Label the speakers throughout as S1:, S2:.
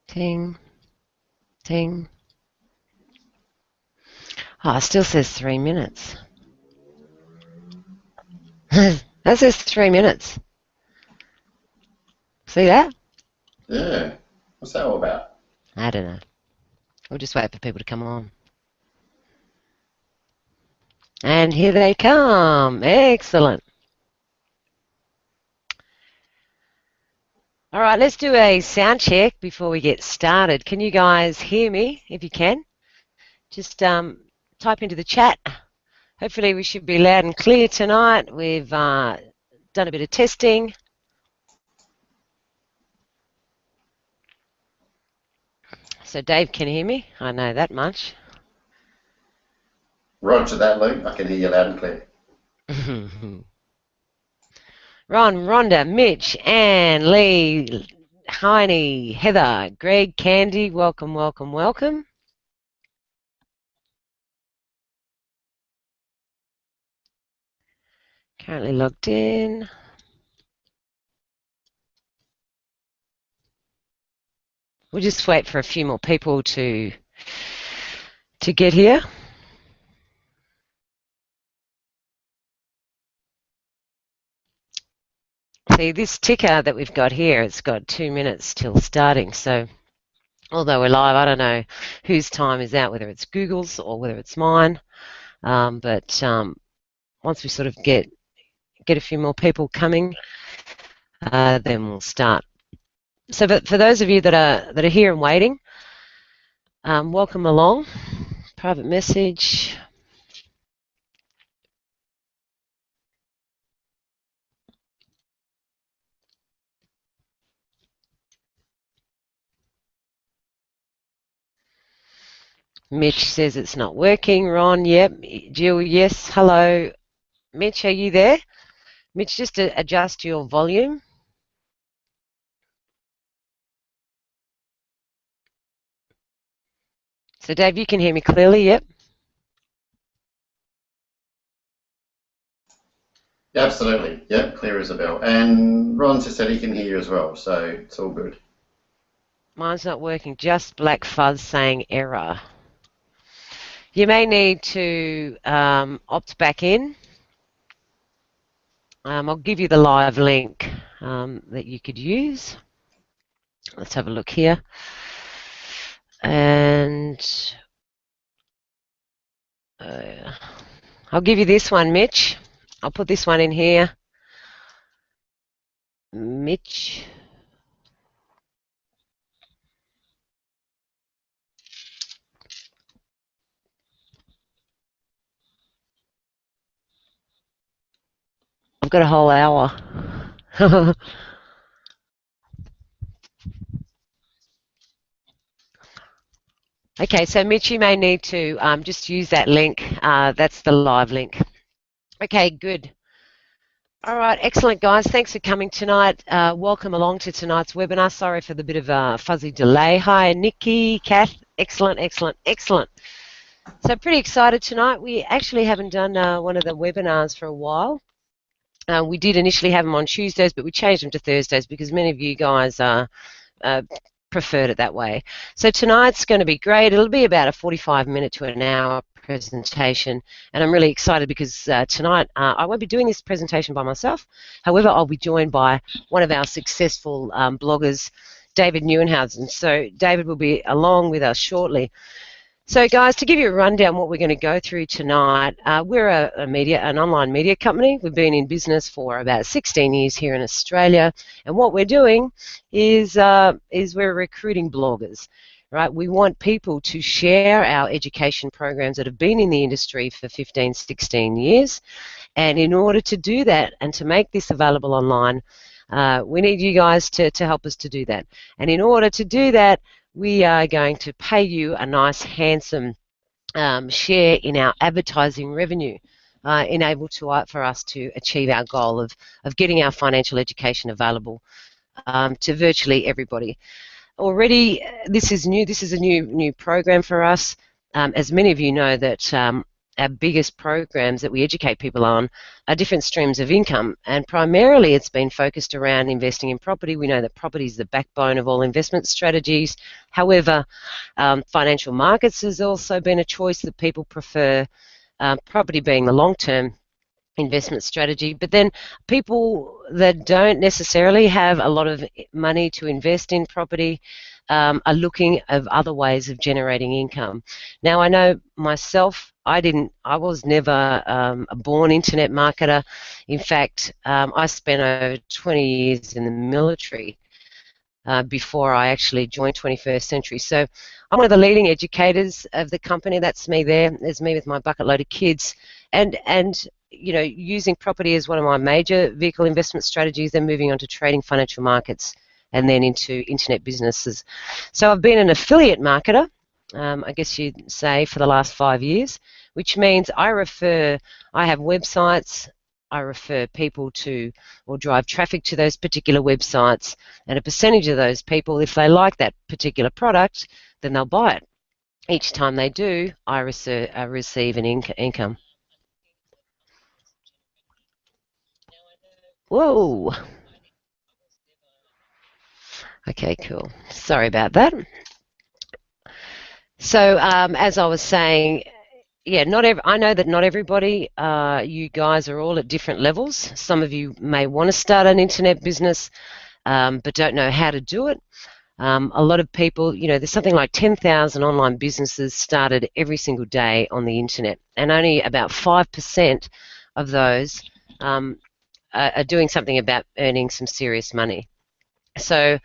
S1: Ting, ting. Oh, it still says 3 minutes. That says 3 minutes. See that?
S2: Yeah. What's that all about?
S1: I don't know. We'll just wait for people to come on. And here they come. Excellent. All right, let's do a sound check before we get started. Can you guys hear me? If you can, just type into the chat. Hopefully we should be loud and clear tonight. We've done a bit of testing. So Dave can hear me. I know that much.
S2: Roger that, Luke. I can hear you loud and clear.
S1: Ron, Rhonda, Mitch, Anne, Lee, Heine, Heather, Greg, Candy, welcome, welcome, welcome. Currently logged in. We'll just wait for a few more people to get here. See, this ticker that we've got here, it's got 2 minutes till starting. So although we're live, I don't know whose time is out, whether it's Google's or whether it's mine. But once we sort of get a few more people coming, then we'll start. So for those of you that are here and waiting, welcome along. Private message. Mitch says it's not working. Ron, yep. Jill, yes. Hello. Mitch, are you there? Mitch, just to adjust your volume. So Dave, you can hear me clearly, yep?
S2: Yeah, absolutely. Yep, clear as a bell. And Ron just said he can hear you as well, so it's all good.
S1: Mine's not working. Just black fuzz saying error. You may need to opt back in. I'll give you the live link that you could use. Let's have a look here. And I'll give you this one, Mitch. I'll put this one in here. Mitch. I've got a whole hour. Okay, so Mitch, you may need to just use that link. That's the live link. Okay, good. All right, excellent, guys. Thanks for coming tonight. Welcome along to tonight's webinar. Sorry for the bit of a fuzzy delay. Hi, Nikki, Kath. Excellent, excellent, excellent. So pretty excited tonight. We actually haven't done one of the webinars for a while. We did initially have them on Tuesdays, but we changed them to Thursdays because many of you guys preferred it that way. So tonight's going to be great. It'll be about a 45-minute to an hour presentation, and I'm really excited because tonight I won't be doing this presentation by myself. However, I'll be joined by one of our successful bloggers, David Neuenhausen. So David will be along with us shortly. So guys, to give you a rundown what we're going to go through tonight, we're an online media company. We've been in business for about 16 years here in Australia, and what we're doing is we're recruiting bloggers. Right? We want people to share our education programs that have been in the industry for 15, 16 years, and in order to do that and to make this available online, we need you guys to help us to do that. And in order to do that, we are going to pay you a nice handsome share in our advertising revenue, for us to achieve our goal of getting our financial education available to virtually everybody. Already, this is new. This is a new program for us. As many of you know, that our biggest programs that we educate people on are different streams of income, and primarily it's been focused around investing in property. We know that property is the backbone of all investment strategies. However, financial markets has also been a choice that people prefer, property being the long-term investment strategy. But then people that don't necessarily have a lot of money to invest in property are looking at other ways of generating income. Now, I know myself, I was never a born internet marketer. In fact, I spent over 20 years in the military before I actually joined 21st Century. So I'm one of the leading educators of the company. That's me there. There's me with my bucket load of kids. And you know, using property as one of my major vehicle investment strategies, then moving on to trading financial markets and then into internet businesses. So I've been an affiliate marketer, I guess you'd say, for the last 5 years, which means I have websites, I refer people to or drive traffic to those particular websites, and a percentage of those people, if they like that particular product, then they'll buy it. Each time they do, I receive an income. Whoa. Okay, cool. Sorry about that. So, as I was saying, yeah, I know that not everybody, you guys are all at different levels. Some of you may want to start an internet business, but don't know how to do it. A lot of people, you know, there's something like 10,000 online businesses started every single day on the internet, and only about 5% of those are doing something about earning some serious money. So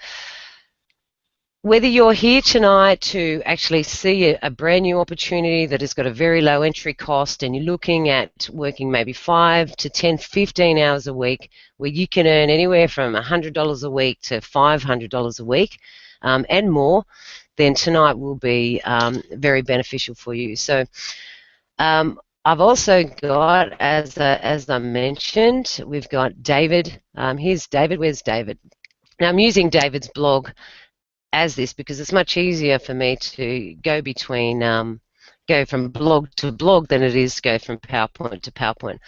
S1: whether you're here tonight to actually see a brand new opportunity that has got a very low entry cost, and you're looking at working maybe 5 to 10, 15 hours a week, where you can earn anywhere from $100 a week to $500 a week and more, then tonight will be very beneficial for you. So I've also got, as I mentioned, we've got David. Here's David. Where's David? Now I'm using David's blog as this because it's much easier for me to go between go from blog to blog than it is to go from PowerPoint to PowerPoint.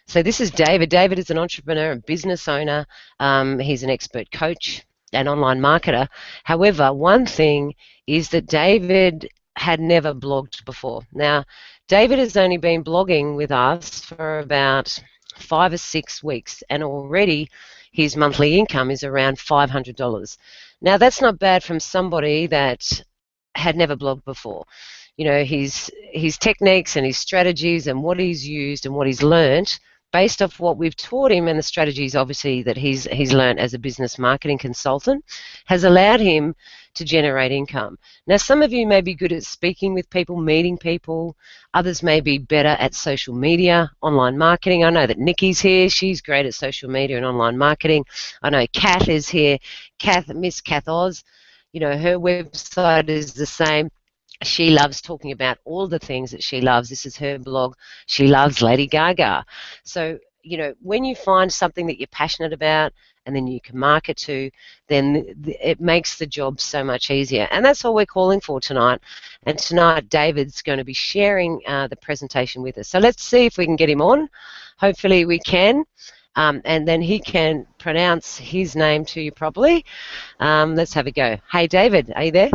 S1: So this is David. David is an entrepreneur and business owner. He's an expert coach and online marketer. However, one thing is that David had never blogged before. Now, David has only been blogging with us for about 5 or 6 weeks, and already his monthly income is around $500. Now, that's not bad from somebody that had never blogged before. You know, his techniques and his strategies and what he's used and what he's learnt based off what we've taught him, and the strategies obviously that he's learnt as a business marketing consultant, has allowed him to generate income. Now, some of you may be good at speaking with people, meeting people. Others may be better at social media, online marketing. I know that Nikki's here. She's great at social media and online marketing. I know Kath is here. Miss Kath Oz, you know, her website is the same. She loves talking about all the things that she loves. This is her blog. She loves Lady Gaga. So, you know, when you find something that you're passionate about and then you can market to, then it makes the job so much easier. And that's all we're calling for tonight. And tonight, David's going to be sharing the presentation with us. So let's see if we can get him on. Hopefully we can. And then he can pronounce his name to you properly. Let's have a go. Hey, David, are you there?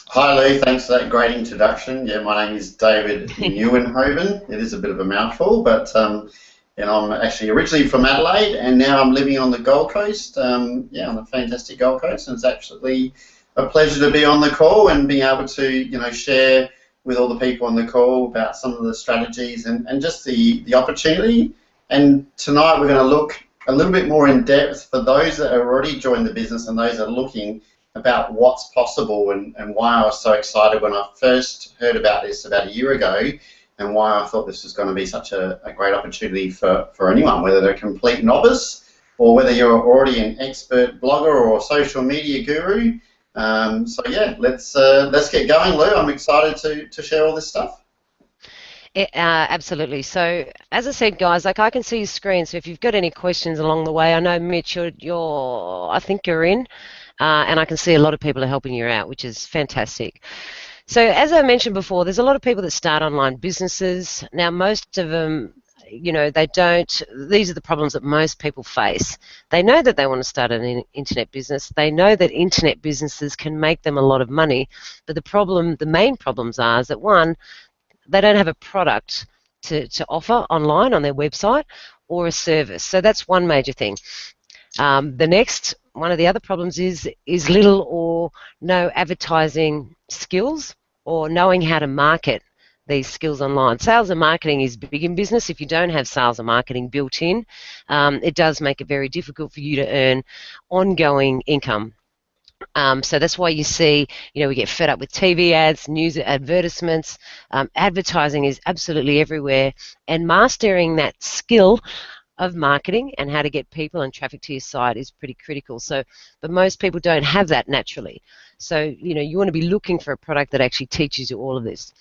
S2: Hi Lee, thanks for that great introduction. Yeah, my name is David Nieuwenhoven. It is a bit of a mouthful, but and I'm actually originally from Adelaide, and now I'm living on the Gold Coast. Yeah, on the fantastic Gold Coast, and it's absolutely a pleasure to be on the call and being able to, you know, share with all the people on the call about some of the strategies and just the opportunity. And tonight we're going to look a little bit more in depth for those that have already joined the business and those that are looking about what's possible, and why I was so excited when I first heard about this about a year ago, and why I thought this was going to be such a great opportunity for anyone, whether they're a complete novice or whether you're already an expert blogger or social media guru. So yeah, let's get going, Lou. I'm excited to share all this stuff.
S1: Absolutely. So, as I said, guys, like I can see your screen. So, if you've got any questions along the way, I know Mitch, I think you're in, and I can see a lot of people are helping you out, which is fantastic. So as I mentioned before, there's a lot of people that start online businesses. Now, most of them, they don't, these are the problems that most people face. They know that they want to start an internet business. They know that internet businesses can make them a lot of money. But the main problems are is that one, they don't have a product to offer online on their website or a service. So that's one major thing. The next, one of the other problems is little or no advertising skills or knowing how to market these skills online. Sales and marketing is big in business. If you don't have sales and marketing built in, it does make it very difficult for you to earn ongoing income. So that's why you see, we get fed up with TV ads, news advertisements. Advertising is absolutely everywhere, and mastering that skill of marketing and how to get people and traffic to your site is pretty critical. So, but most people don't have that naturally. So, you want to be looking for a product that actually teaches you all of this.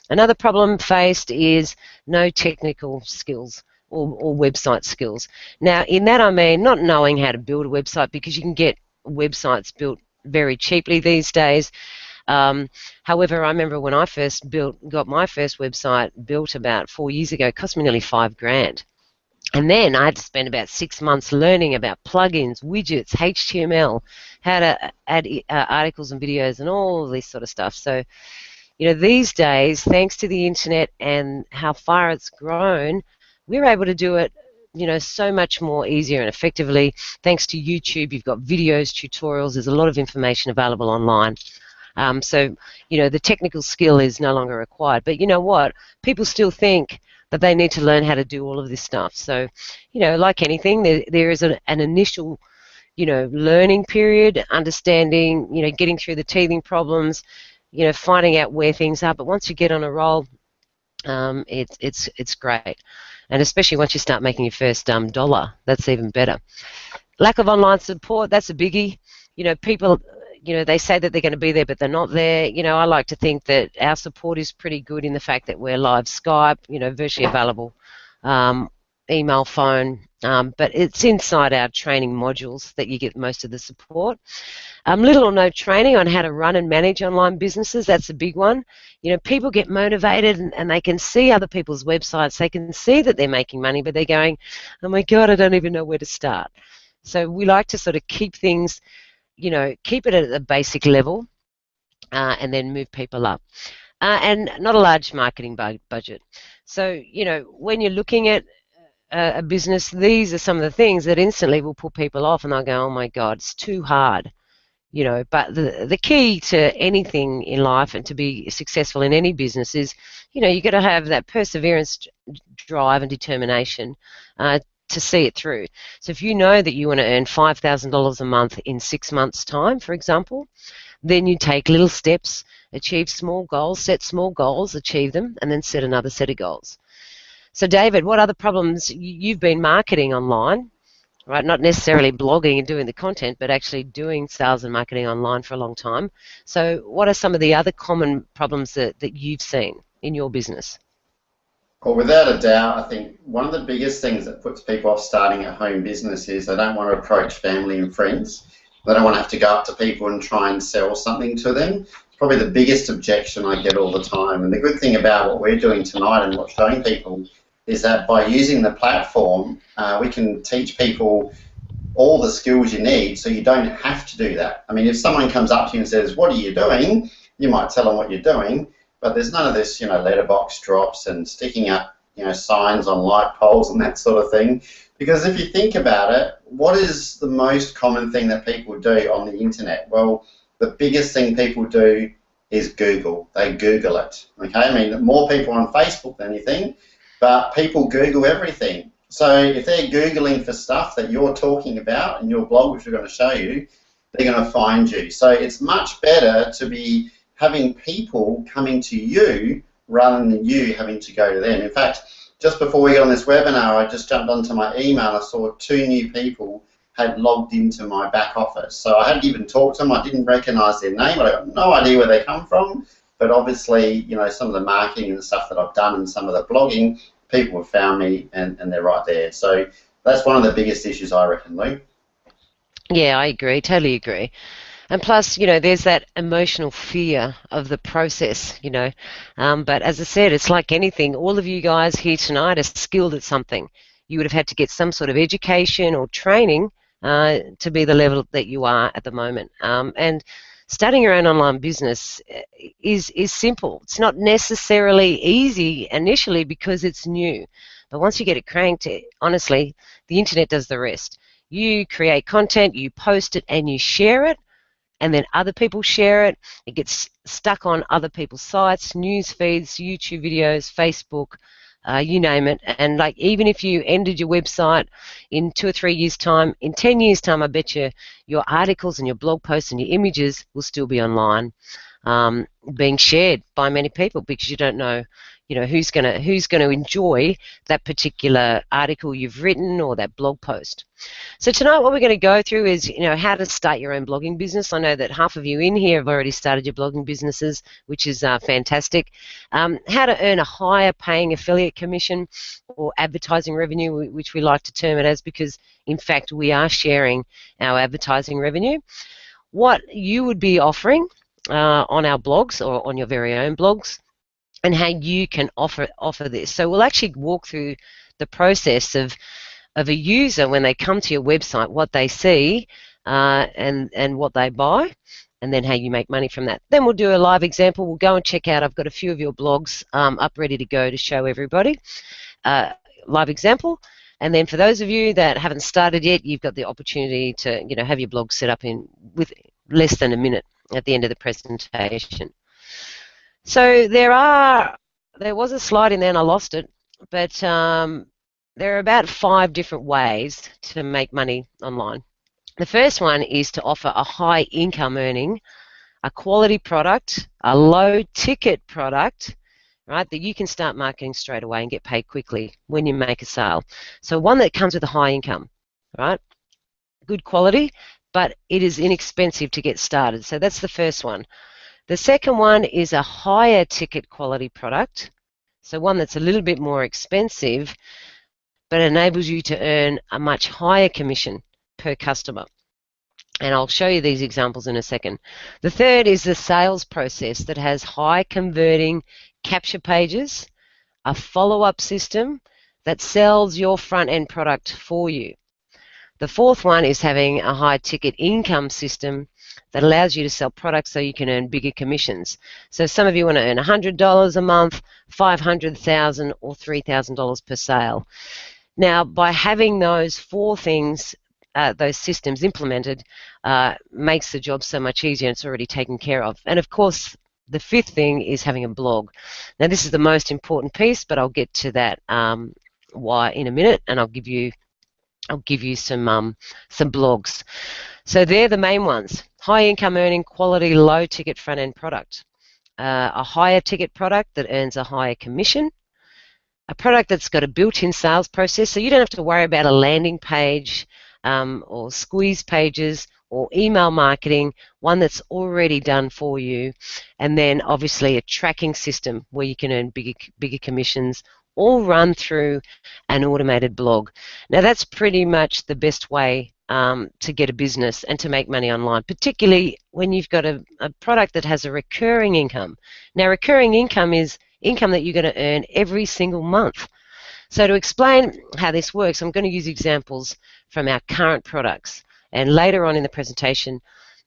S1: Another problem faced is no technical skills or website skills. Now, in that I mean not knowing how to build a website, because you can get websites built very cheaply these days. However, I remember when I first got my first website built about 4 years ago, it cost me nearly $5,000. And then I had to spend about 6 months learning about plugins, widgets, HTML, how to add articles and videos and all this sort of stuff. So, these days, thanks to the internet and how far it's grown, we're able to do it, so much more easier and effectively. Thanks to YouTube, you've got videos, tutorials, there's a lot of information available online. So, the technical skill is no longer required. But you know what? People still think that they need to learn how to do all of this stuff. So, like anything, there is an initial, learning period, understanding, getting through the teething problems, finding out where things are. But once you get on a roll, it's great. And especially once you start making your first dollar, that's even better. Lack of online support, that's a biggie. People, they say that they're going to be there, but they're not there. I like to think that our support is pretty good in the fact that we're live Skype, virtually available, email, phone, but it's inside our training modules that you get most of the support. Little or no training on how to run and manage online businesses, that's a big one. People get motivated and they can see other people's websites, they can see that they're making money, but they're going, oh my God, I don't even know where to start. So we like to sort of keep things, keep it at a basic level and then move people up. And not a large marketing budget. So, when you're looking at a business, these are some of the things that instantly will put people off and they'll go, oh my God, it's too hard. But the key to anything in life and to be successful in any business is, you've got to have that perseverance, drive and determination to see it through. So if you know that you want to earn $5,000 a month in 6 months' time, for example, then you take little steps, achieve small goals, set small goals, achieve them, and then set another set of goals. So David, what other problems? You've been marketing online, right? Not necessarily blogging and doing the content, but actually doing sales and marketing online for a long time. So what are some of the other common problems that you've seen in your business?
S2: Well, without a doubt, I think one of the biggest things that puts people off starting a home business is they don't want to approach family and friends. They don't want to have to go up to people and try and sell something to them. It's probably the biggest objection I get all the time. And the good thing about what we're doing tonight and what's showing people is that by using the platform, we can teach people all the skills you need so you don't have to do that. I mean, if someone comes up to you and says, what are you doing? You might tell them what you're doing, but there's none of this, letterbox drops and sticking up, signs on light poles and that sort of thing. Because if you think about it, what is the most common thing that people do on the internet? Well, the biggest thing people do is Google. They Google it. Okay, I mean, more people on Facebook than anything, but people Google everything. So if they're Googling for stuff that you're talking about in your blog, which we're going to show you, they're going to find you. So it's much better to be having people coming to you rather than you having to go to them. In fact, just before we got on this webinar, I just jumped onto my email. I saw 2 new people had logged into my back office. So I hadn't even talked to them. I didn't recognize their name. I got no idea where they come from. But obviously, some of the marketing and the stuff that I've done and some of the blogging, people have found me and they're right there. So that's one of the biggest issues, I reckon, Lou.
S1: Yeah, I agree. Totally agree. And plus, there's that emotional fear of the process, But as I said, it's like anything. All of you guys here tonight are skilled at something. You would have had to get some sort of education or training to be the level that you are at the moment. And starting your own online business is simple. It's not necessarily easy initially because it's new. But once you get it cranked, honestly, the internet does the rest. You create content, you post it, and you share it, and then other people share it. It gets stuck on other people's sites, news feeds, YouTube videos, Facebook, you name it. And like, even if you ended your website in 2 or 3 years' time, in 10 years' time, I bet you your articles and your blog posts and your images will still be online, being shared by many people, because you don't know, who's gonna enjoy that particular article you've written or that blog post. So tonight what we're going to go through is, how to start your own blogging business. I know that half of you in here have already started your blogging businesses, which is fantastic. How to earn a higher paying affiliate commission or advertising revenue, which we like to term it as, because in fact we are sharing our advertising revenue. What you would be offering on our blogs or on your very own blogs, and how you can offer this. So we'll actually walk through the process of a user when they come to your website, what they see and what they buy, and then how you make money from that. Then we'll do a live example. We'll go and check out. I've got a few of your blogs up ready to go to show everybody. Live example. And then for those of you that haven't started yet, you've got the opportunity to have your blog set up with less than a minute at the end of the presentation. So there was a slide in there and I lost it, but there are about 5 different ways to make money online. The first one is to offer a high income earning, a quality product, a low ticket product, right, that you can start marketing straight away and get paid quickly when you make a sale. So one that comes with a high income, right? Good quality, but it is inexpensive to get started. So that's the first one. The second one is a higher ticket quality product. So one that's a little bit more expensive, but enables you to earn a much higher commission per customer. And I'll show you these examples in a second. The third is the sales process that has high converting capture pages, a follow-up system that sells your front-end product for you. The fourth one is having a high ticket income system that allows you to sell products so you can earn bigger commissions. So some of you want to earn $100 a month, $500,000 or $3,000 per sale. Now, by having those 4 things, those systems implemented, makes the job so much easier, and it's already taken care of. And of course, the 5th thing is having a blog. Now, this is the most important piece, but I'll get to that why in a minute, and I'll give you some blogs. So they're the main ones: high income earning, quality, low ticket front end product, a higher ticket product that earns a higher commission, a product that's got a built-in sales process, so you don't have to worry about a landing page or squeeze pages or email marketing, one that's already done for you, and then obviously a tracking system where you can earn bigger commissions, all run through an automated blog. Now that's pretty much the best way to get a business and to make money online, particularly when you've got a product that has a recurring income. Now, recurring income is income that you're going to earn every single month. So to explain how this works, I'm going to use examples from our current products, and later on in the presentation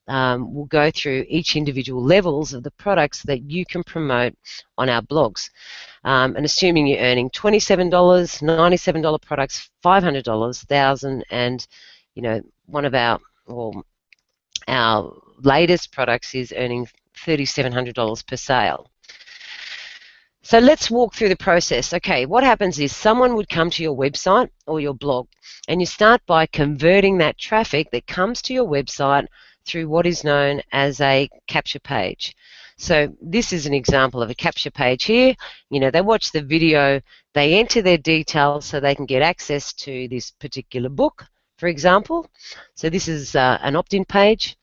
S1: we'll go through each individual levels of the products that you can promote on our blogs. And assuming you're earning $27, $97 products, $500, $1,000, and one of our latest products is earning $3,700 per sale. So let's walk through the process. Okay, what happens is someone would come to your website or your blog, and you start by converting that traffic that comes to your website through what is known as a capture page. So this is an example of a capture page here. They watch the video, they enter their details so they can get access to this particular book, for example. So this is an opt-in page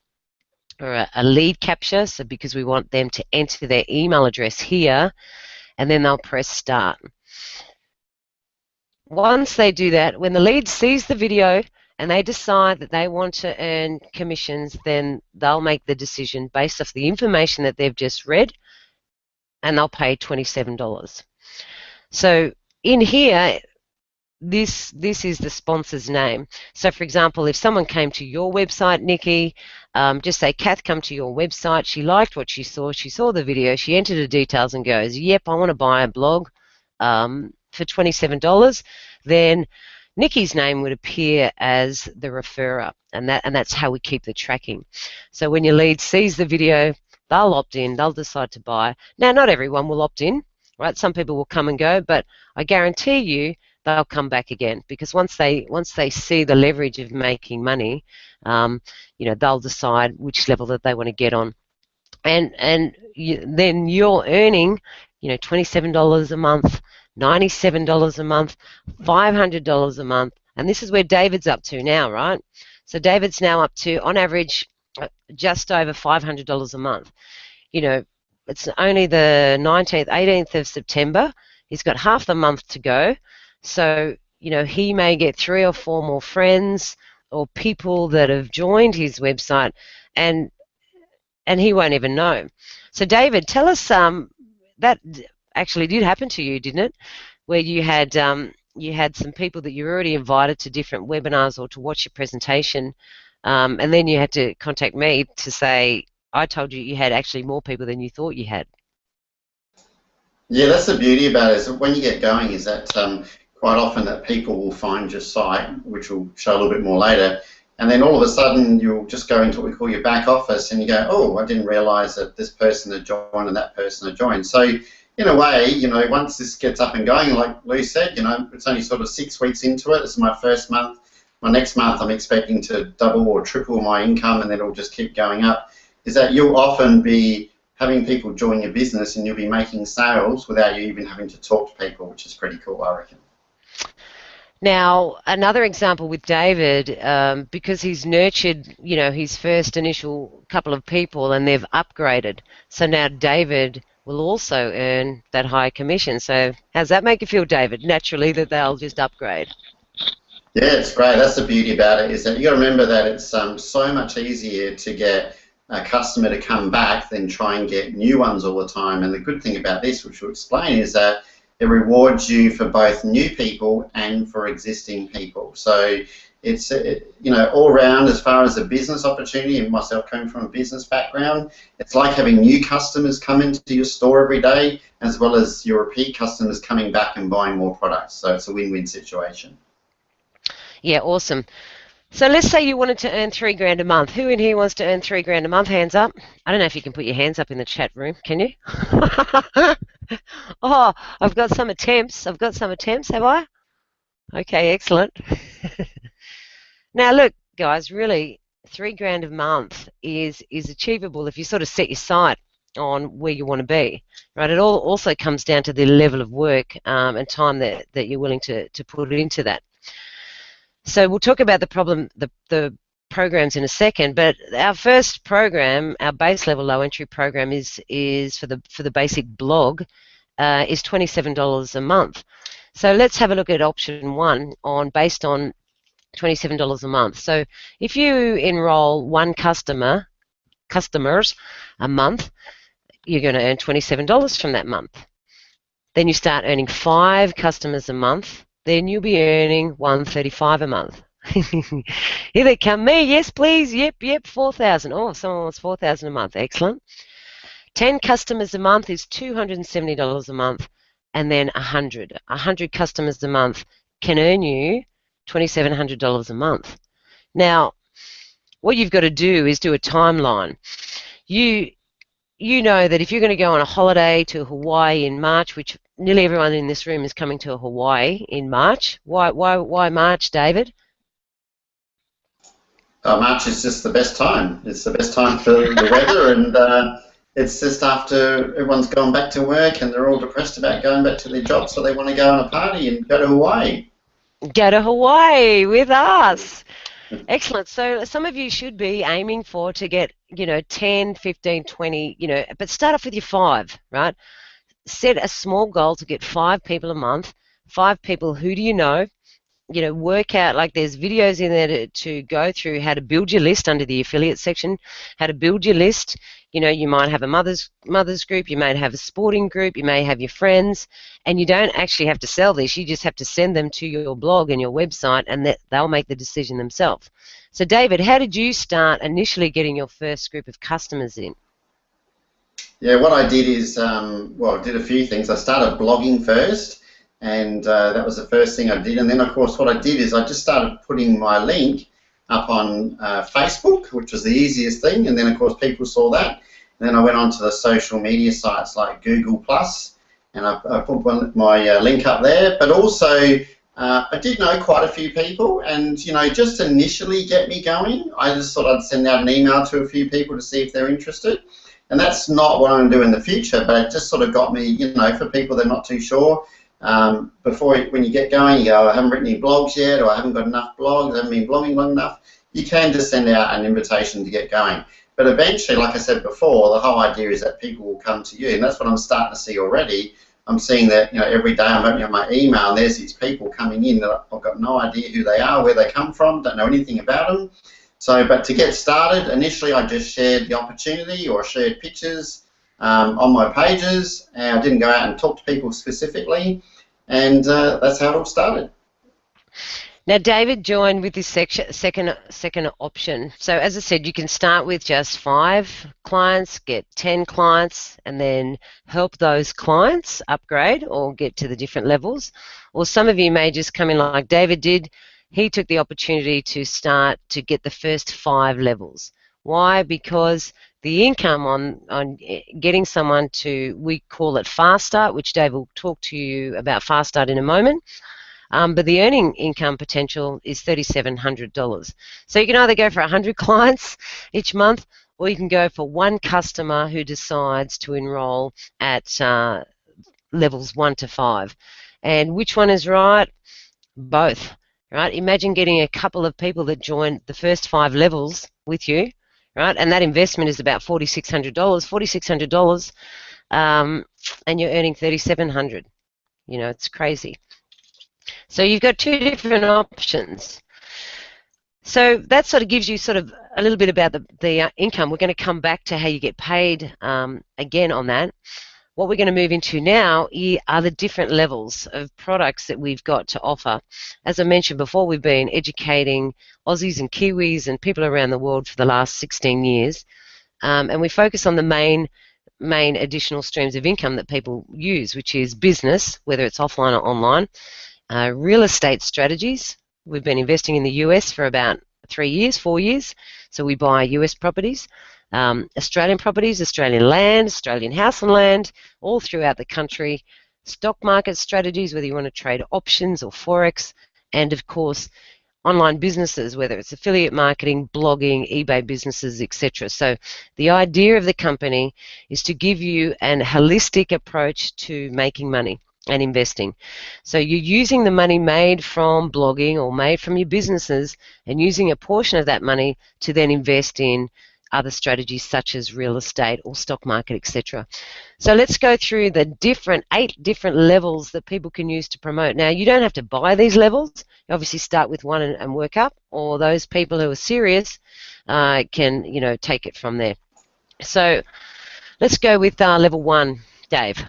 S1: or a lead capture, so because we want them to enter their email address here, and then they'll press start. Once they do that, when the lead sees the video and they decide that they want to earn commissions, then they'll make the decision based off the information that they've just read, and they'll pay $27. So in here, this is the sponsor's name. So for example, if someone came to your website, Nikki, just say Kath come to your website, she liked what she saw the video, she entered the details and goes, yep, I want to buy a blog for $27, then Nikki's name would appear as the referrer, and that's how we keep the tracking. So when your lead sees the video, they'll opt in, they'll decide to buy. Now, not everyone will opt in, right? Some people will come and go, but I guarantee you they'll come back again, because once they see the leverage of making money, they'll decide which level that they want to get on, and then you're earning, $27 a month, $97 a month, $500 a month, and this is where David's up to now, right? So David's now up to, on average, just over $500 a month. It's only the 19th, 18th of September. He's got half the month to go. So, he may get 3 or 4 more friends or people that have joined his website, and he won't even know. So, David, tell us, that actually did happen to you, didn't it? Where you had some people that you already invited to different webinars or to watch your presentation, and then you had to contact me to say, I told you had actually more people than you thought you had.
S2: Yeah, that's the beauty about it, is that when you get going, is that quite often that people will find your site, which we'll show a little bit more later, and then all of a sudden you'll just go into what we call your back office, and you go, oh, I didn't realise that this person had joined and that person had joined. So in a way, once this gets up and going, like Lou said, it's only sort of 6 weeks into it. This is my first month. My next month I'm expecting to double or triple my income, and then it'll just keep going up. Is that you'll often be having people join your business and you'll be making sales without you even having to talk to people, which is pretty cool, I reckon.
S1: Now, another example with David, because he's nurtured, his first initial couple of people and they've upgraded. So now David will also earn that high commission. So how's that make you feel, David? Naturally that they'll just upgrade.
S2: Yeah, it's great. That's the beauty about it, is that you got to remember that it's so much easier to get a customer to come back than try and get new ones all the time. And the good thing about this, which we'll explain, is that it rewards you for both new people and for existing people. So it's all around, as far as a business opportunity, and myself coming from a business background, it's like having new customers come into your store every day, as well as your repeat customers coming back and buying more products. So it's a win-win situation.
S1: Yeah, awesome. So let's say you wanted to earn $3,000 a month. Who in here wants to earn $3,000 a month? Hands up. I don't know if you can put your hands up in the chat room. Can you? Oh, I've got some attempts. Have I? Okay, excellent. Now look, guys, really, $3,000 a month is achievable if you sort of set your sight on where you want to be, right? It all also comes down to the level of work and time that you're willing to put into that. So we'll talk about the programs in a second, but our first program, our base level low entry program, is for the basic blog, is $27 a month. So let's have a look at option 1 based on $27 a month. So if you enroll 1 customers a month, you're going to earn $27 from that month. Then you start earning 5 customers a month. Then you'll be earning $135 a month. Here they come, me, yes please, yep, $4,000. Oh, someone wants $4,000 a month, excellent. 10 customers a month is $270 a month, and then 100 customers a month can earn you $2,700 a month. Now, what you've got to do is do a timeline. You know that if you're going to go on a holiday to Hawaii in March, which nearly everyone in this room is coming to Hawaii in March. Why March, David?
S2: March is just the best time. It's the best time for the weather, and it's just after everyone's gone back to work and they're all depressed about going back to their jobs, so they want to go on a party and go to Hawaii.
S1: Go to Hawaii with us. Excellent. So some of you should be aiming to get, 10, 15, 20, but start off with your 5, right? Set a small goal to get 5 people a month. 5 people, who do you know? work out, like there's videos in there to go through how to build your list under the affiliate section, how to build your list. You might have a mother's group, you may have a sporting group, you may have your friends, and you don't actually have to sell this. You just have to send them to your blog and your website, and they'll make the decision themselves. So David, how did you start initially getting your first group of customers in?
S2: Yeah, what I did is, I did a few things. I started blogging first, and that was the first thing I did. And then, of course, what I did is I just started putting my link up on Facebook, which was the easiest thing. And then, of course, people saw that. And then I went on to the social media sites like Google+, and I put my link up there. But also, I did know quite a few people, and, just initially get me going, I just thought I'd send out an email to a few people to see if they're interested. And that's not what I'm going to do in the future, but it just sort of got me, for people that are not too sure. When you get going, you go, I haven't written any blogs yet, or I haven't got enough blogs, I haven't been blogging long enough. You can just send out an invitation to get going. But eventually, like I said before, the whole idea is that people will come to you, and that's what I'm starting to see already. I'm seeing that, every day I'm opening up my email, and there's these people coming in that I've got no idea who they are, where they come from, don't know anything about them. So, but to get started, initially I just shared the opportunity or shared pictures on my pages, and I didn't go out and talk to people specifically, and that's how it all started.
S1: Now, David joined with this second option. So, as I said, you can start with just 5 clients, get 10 clients, and then help those clients upgrade or get to the different levels. Or some of you may just come in like David did. He took the opportunity to start to get the first 5 levels. Why? Because the income on getting someone to, we call it Fast Start, which Dave will talk to you about Fast Start in a moment. But the earning income potential is $3,700. So you can either go for 100 clients each month, or you can go for one customer who decides to enroll at levels 1 to 5. And which one is right? Both. Right? Imagine getting a couple of people that join the first 5 levels with you, right? And that investment is about $4,600, and you're earning $3,700. It's crazy. So you've got 2 different options. So that sort of gives you sort of a little bit about the income. We're going to come back to how you get paid again on that. What we're going to move into now are the different levels of products that we've got to offer. As I mentioned before, we've been educating Aussies and Kiwis and people around the world for the last 16 years. And we focus on the main additional streams of income that people use, which is business, whether it's offline or online, real estate strategies. We've been investing in the US for about 4 years, so we buy US properties. Australian properties, Australian land, Australian house and land, all throughout the country. Stock market strategies, whether you want to trade options or Forex, and of course online businesses, whether it's affiliate marketing, blogging, eBay businesses, etc. So the idea of the company is to give you an holistic approach to making money and investing. So you're using the money made from blogging or made from your businesses and using a portion of that money to then invest in other strategies such as real estate or stock market, etc. So let's go through the 8 different levels that people can use to promote. Now, you don't have to buy these levels. You obviously start with one and work up, or those people who are serious can, take it from there. So let's go with level 1, Dave.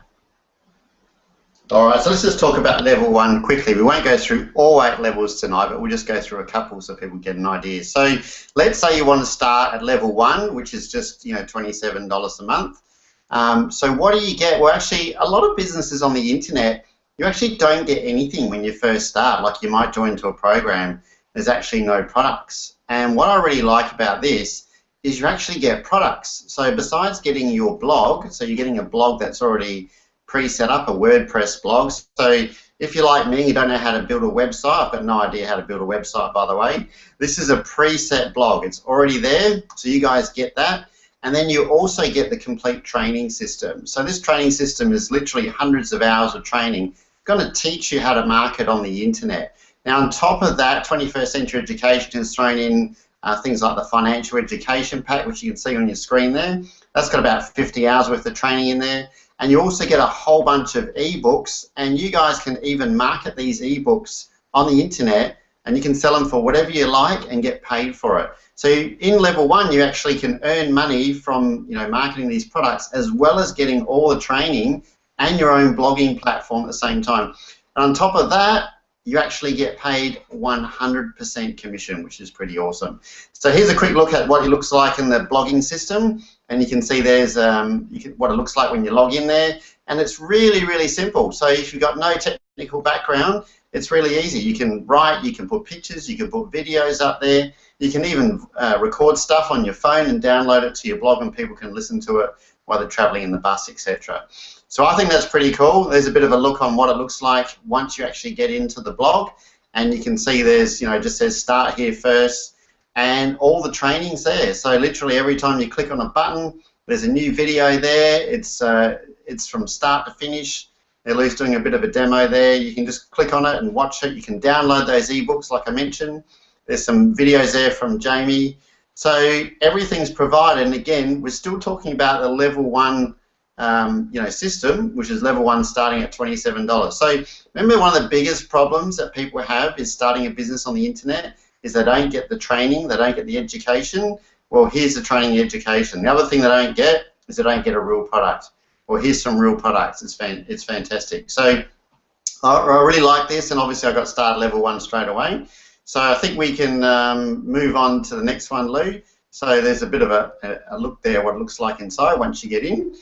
S2: All right, so let's just talk about level 1 quickly. We won't go through all 8 levels tonight, but we'll just go through a couple so people get an idea. So let's say you want to start at level 1, which is just $27 a month. So what do you get? Well, actually, a lot of businesses on the internet, you actually don't get anything when you first start. Like you might join into a program, there's actually no products. And what I really like about this is you actually get products. So besides getting your blog, so you're getting a blog that's already pre-set up, a WordPress blog. So if you're like me, you don't know how to build a website. I've got no idea how to build a website, by the way. This is a preset blog. It's already there, so you guys get that. And then you also get the complete training system. So this training system is literally hundreds of hours of training. It's going to teach you how to market on the internet. Now, on top of that, 21st Century Education has thrown in things like the financial education pack, which you can see on your screen there. That's got about 50 hours worth of training in there. And you also get a whole bunch of ebooks, and you guys can even market these ebooks on the internet, and you can sell them for whatever you like and get paid for it. So in level 1, you actually can earn money from marketing these products, as well as getting all the training and your own blogging platform at the same time. And on top of that, you actually get paid 100% commission, which is pretty awesome. So here's a quick look at what it looks like in the blogging system, and you can see there's what it looks like when you log in there, and it's really, really simple. So if you've got no technical background, it's really easy. You can write, you can put pictures, you can put videos up there, you can even record stuff on your phone and download it to your blog, and people can listen to it while they're traveling in the bus, etc. So I think that's pretty cool. There's a bit of a look on what it looks like once you actually get into the blog, and you can see there's, just says start here first, and all the training's there. So literally every time you click on a button, there's a new video there. It's from start to finish. Lou's doing a bit of a demo there. You can just click on it and watch it. You can download those ebooks like I mentioned. There's some videos there from Jamie. So everything's provided, and again, we're still talking about the level 1 system, which is level 1 starting at $27. So remember, one of the biggest problems that people have is starting a business on the internet is they don't get the training, they don't get the education. Well, here's the training and education. The other thing they don't get is they don't get a real product. Well, here's some real products. It's fantastic. So I really like this, and obviously I got started level 1 straight away. So I think we can move on to the next one, Lou. So there's a bit of a look there, what it looks like inside once you get in.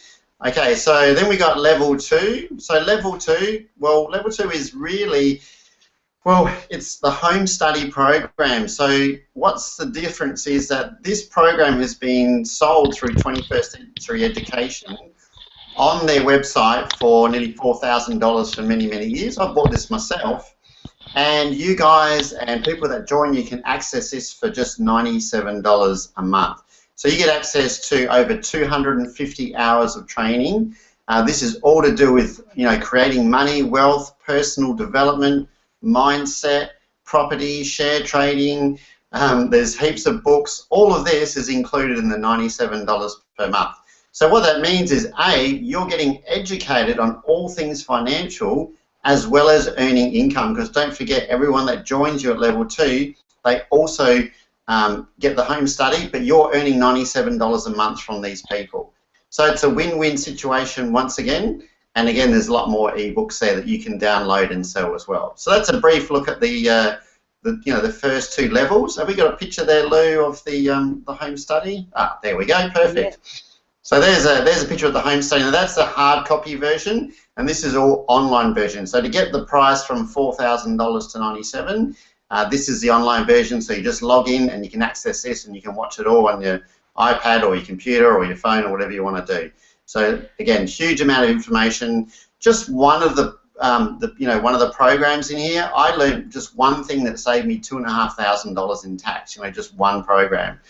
S2: Okay, so then we got level 2. So level 2, level 2 is really, it's the home study program. So what's the difference is that this program has been sold through 21st Century Education on their website for nearly $4,000 for many, many years. I bought this myself. And you guys and people that join you can access this for just $97 a month. So you get access to over 250 hours of training. This is all to do with creating money, wealth, personal development, mindset, property, share trading. There's heaps of books. All of this is included in the $97 per month. So what that means is, A, you're getting educated on all things financial as well as earning income, because don't forget, everyone that joins you at level 2, they also get the home study, but you're earning $97 a month from these people. So it's a win-win situation once again, and again, there's a lot more ebooks there that you can download and sell as well. So that's a brief look at the first 2 levels. Have we got a picture there, Lou, of the home study? Ah, there we go, perfect. Yeah. So there's a picture of the home study. Now that's the hard copy version, and this is all online version. So to get the price from $4,000 to $97, this is the online version. So you just log in and you can access this, and you can watch it all on your iPad or your computer or your phone or whatever you want to do. So again, huge amount of information. Just one of the one of the programs in here, I learned just one thing that saved me $2,500 in tax. Just one program.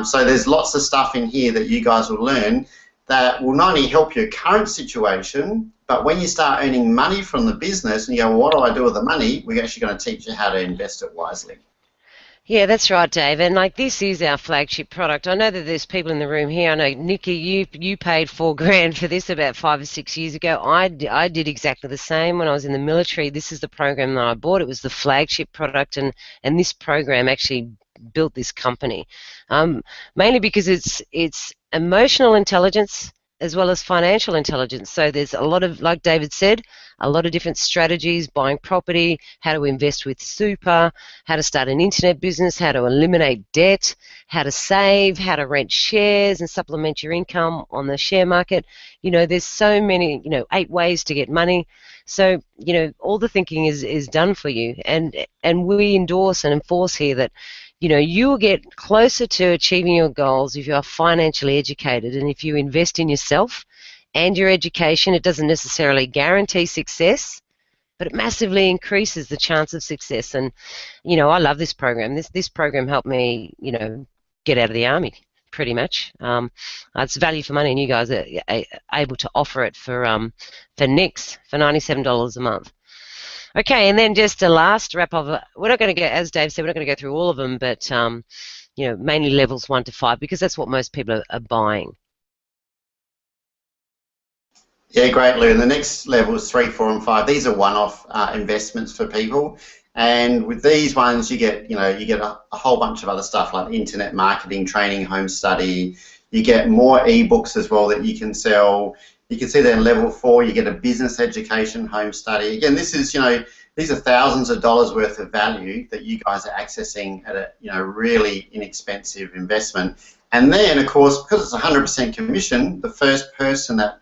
S2: So there's lots of stuff in here that you guys will learn that will not only help your current situation, but when you start earning money from the business and you go, well, what do I do with the money? We're actually going to teach you how to invest it wisely.
S1: Yeah, that's right, Dave. And this is our flagship product. I know that there's people in the room here. I know, Nikki, you paid $4,000 for this about 5 or 6 years ago. I did exactly the same when I was in the military. This is the program that I bought. It was the flagship product, and this program actually built this company, mainly because it's emotional intelligence as well as financial intelligence. So there's a lot of, like David said, a lot of different strategies: buying property, how to invest with super, how to start an internet business, how to eliminate debt, how to save, how to rent shares and supplement your income on the share market. There's so many, 8 ways to get money. So, all the thinking is done for you, and we endorse and enforce here that you will get closer to achieving your goals if you are financially educated, and if you invest in yourself and your education. It doesn't necessarily guarantee success, but it massively increases the chance of success. And I love this program. This program helped me get out of the army pretty much. It's value for money, and you guys are able to offer it for nix, for $97 a month. Okay, and then just a last wrap of, we're not going to go, as Dave said, we're not going to go through all of them, but mainly levels 1 to 5, because that's what most people are buying.
S2: Yeah, great, Lou. And the next levels 3, 4, and 5. These are one-off investments for people. And with these ones, you get a whole bunch of other stuff like internet marketing, training, home study. You get more ebooks as well that you can sell. You can see that in level 4, you get a business education home study. Again, this is, these are thousands of dollars worth of value that you guys are accessing at a, really inexpensive investment. And then, of course, because it's 100% commission, the first person that,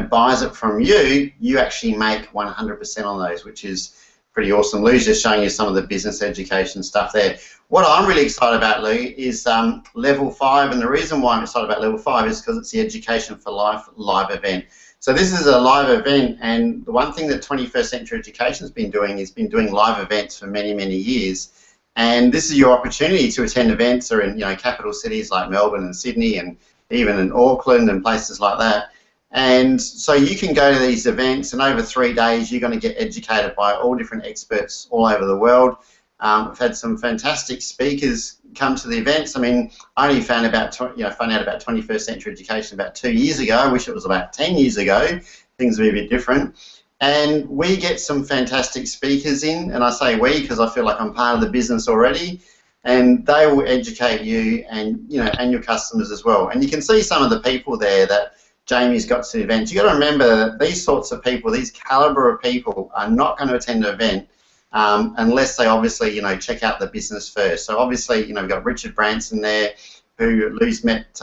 S2: buys it from you, you actually make 100% on those, which is pretty awesome. Lou's just showing you some of the business education stuff there. What I'm really excited about, Lou, is level 5, and the reason why I'm excited about level 5 is because it's the Education for Life live event. So this is a live event, and the one thing that 21st Century Education has been doing is been doing live events for many, many years. And this is your opportunity to attend events or in capital cities like Melbourne and Sydney and even in Auckland and places like that. And so you can go to these events, and over 3 days you're going to get educated by all different experts all over the world. We've had some fantastic speakers come to the events. I mean, I only found out about 21st Century Education about 2 years ago. I wish it was about 10 years ago. Things would be a bit different. And we get some fantastic speakers in, and I say we because I feel like I'm part of the business already. And they will educate you and and your customers as well. And you can see some of the people there that Jamie's got to the event. You've got to remember that these sorts of people, these calibre of people, are not going to attend an event unless they obviously, check out the business first. So obviously, we've got Richard Branson there, who Lou's met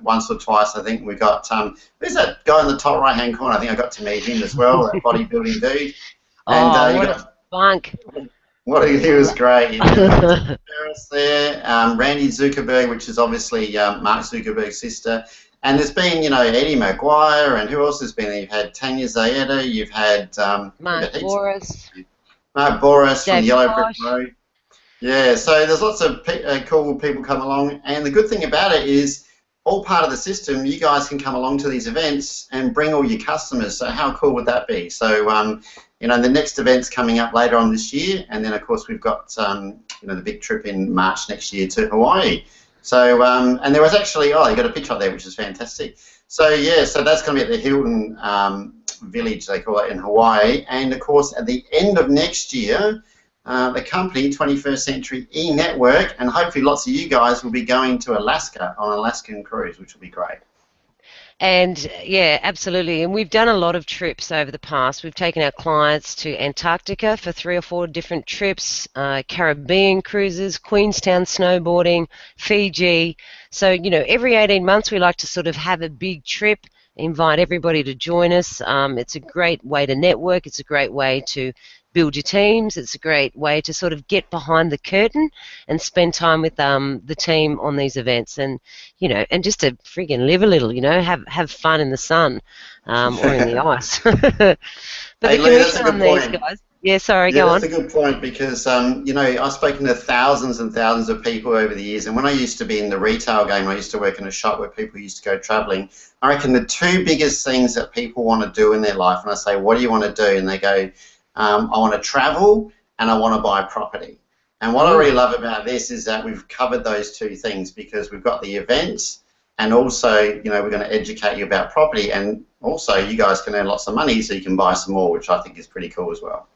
S2: once or twice, I think. We've got, who's that guy in the top right-hand corner? I think I got to meet him as well, that bodybuilding dude. And,
S1: what a funk.
S2: He was great. Paris there, Randy Zuckerberg, which is obviously Mark Zuckerberg's sister. And there's been, Eddie Maguire, and who else has been there? You've had Tanya Zayeda, you've had
S1: Mark Boris.
S2: Mark Boris from Yellow Brick
S1: Bosch.
S2: Road. Yeah, so there's lots of cool people come along, and the good thing about it is, all part of the system, you guys can come along to these events and bring all your customers. So how cool would that be? So, the next event's coming up later on this year, and then of course we've got, the big trip in March next year to Hawaii. So, and there was actually, you got a picture up there, which is fantastic. So, yeah, so that's going to be at the Hilton Village, they call it, in Hawaii. And, of course, at the end of next year, the company, 21st Century ENetwork, and hopefully lots of you guys will be going to Alaska on an Alaskan cruise, which will be great.
S1: And yeah, absolutely. And we've done a lot of trips over the past. We've taken our clients to Antarctica for 3 or 4 different trips, Caribbean cruises, Queenstown snowboarding, Fiji. So, every 18 months we like to sort of have a big trip, invite everybody to join us. It's a great way to network. It's a great way to build your teams. It's a great way to sort of get behind the curtain and spend time with the team on these events, and and just to friggin' live a little, have fun in the sun or in the ice. But
S2: hey,
S1: the
S2: Lee, that's a
S1: commission
S2: good
S1: on
S2: point.
S1: these guys. Yeah, sorry, go on.
S2: That's a good point because, I've spoken to thousands and thousands of people over the years, and when I used to be in the retail game, I used to work in a shop where people used to go travelling. I reckon the 2 biggest things that people want to do in their life, and I say, what do you want to do? And they go, I want to travel and I want to buy property. And what I really love about this is that we've covered those 2 things because we've got the events and also, we're going to educate you about property, and also you guys can earn lots of money so you can buy some more, which I think is pretty cool as well.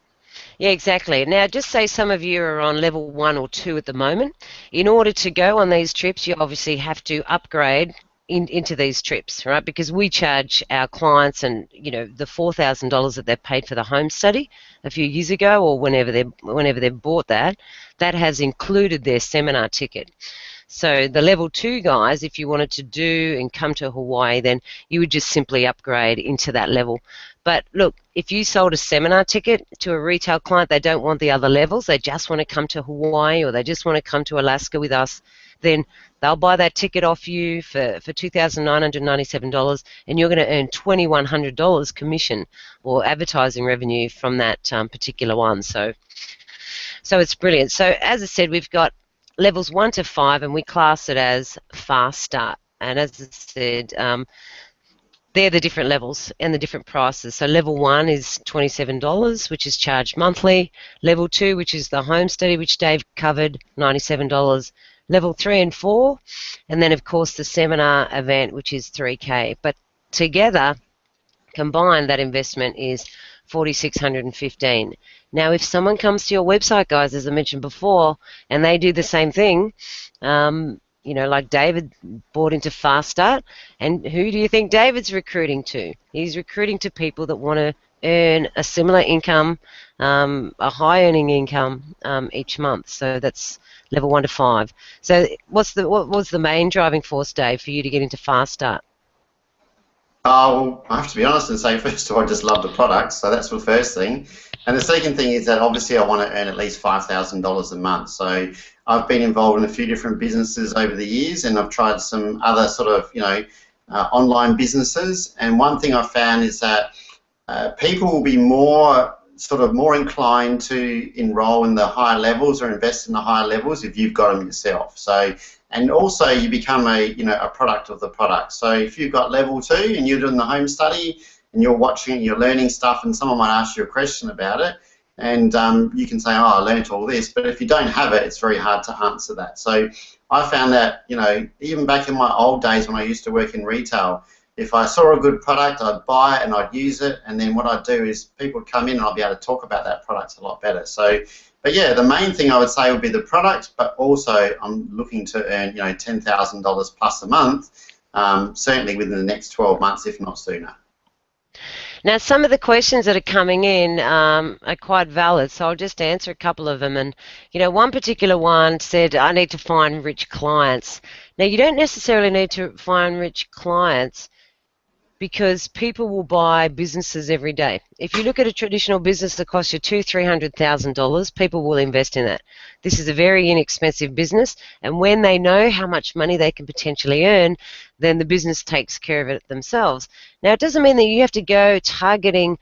S1: Yeah, exactly. Now, just say some of you are on level 1 or 2 at the moment. In order to go on these trips, you obviously have to upgrade into these trips, right? Because we charge our clients, and the $4,000 that they've paid for the home study a few years ago, or whenever they've bought that has included their seminar ticket. So the level 2 guys, if you wanted to do and come to Hawaii, then you would just simply upgrade into that level. But look, if you sold a seminar ticket to a retail client, they don't want the other levels, they just want to come to Hawaii or they just want to come to Alaska with us, then they'll buy that ticket off you for $2,997, and you're going to earn $2,100 commission or advertising revenue from that particular one. So it's brilliant. So as I said, we've got levels 1 to 5, and we class it as fast start. And as I said, they're the different levels and the different prices. So level 1 is $27, which is charged monthly. Level 2, which is the home study, which Dave covered, $97. Level 3 and 4, and then of course the seminar event, which is $3K. But together, combined, that investment is $4,615. Now, if someone comes to your website, guys, as I mentioned before, and they do the same thing, you know, like David bought into Fast Start, and who do you think David's recruiting to? He's recruiting to people that want to earn a similar income, a high earning income each month. So that's level 1 to 5. So what was the main driving force, Dave, for you to get into Fast Start?
S2: Well, I have to be honest and say, first of all, I just love the product, so that's the first thing. And the second thing is that obviously I want to earn at least $5,000 a month. So I've been involved in a few different businesses over the years, and I've tried some other sort of, online businesses. And one thing I've found is that people will be more inclined to enroll in the higher levels or invest in the higher levels if you've got them yourself. So, and also you become a product of the product. So if you've got level 2 and you're doing the home study and you're watching, you're learning stuff, and someone might ask you a question about it, and you can say, oh, I learnt all this, but if you don't have it, it's very hard to answer that. So I found that, even back in my old days when I used to work in retail, if I saw a good product, I'd buy it and I'd use it, and then what I'd do is people would come in and I'd be able to talk about that product a lot better. So, but yeah, the main thing I would say would be the product, but also I'm looking to earn, $10,000 plus a month, certainly within the next 12 months, if not sooner.
S1: Now, some of the questions that are coming in are quite valid, so I'll just answer a couple of them. And, one particular one said, I need to find rich clients. Now, you don't necessarily need to find rich clients, because people will buy businesses every day. If you look at a traditional business that costs you $200,000-$300,000, people will invest in that. This is a very inexpensive business, and when they know how much money they can potentially earn, then the business takes care of it themselves. Now, it doesn't mean that you have to go targeting,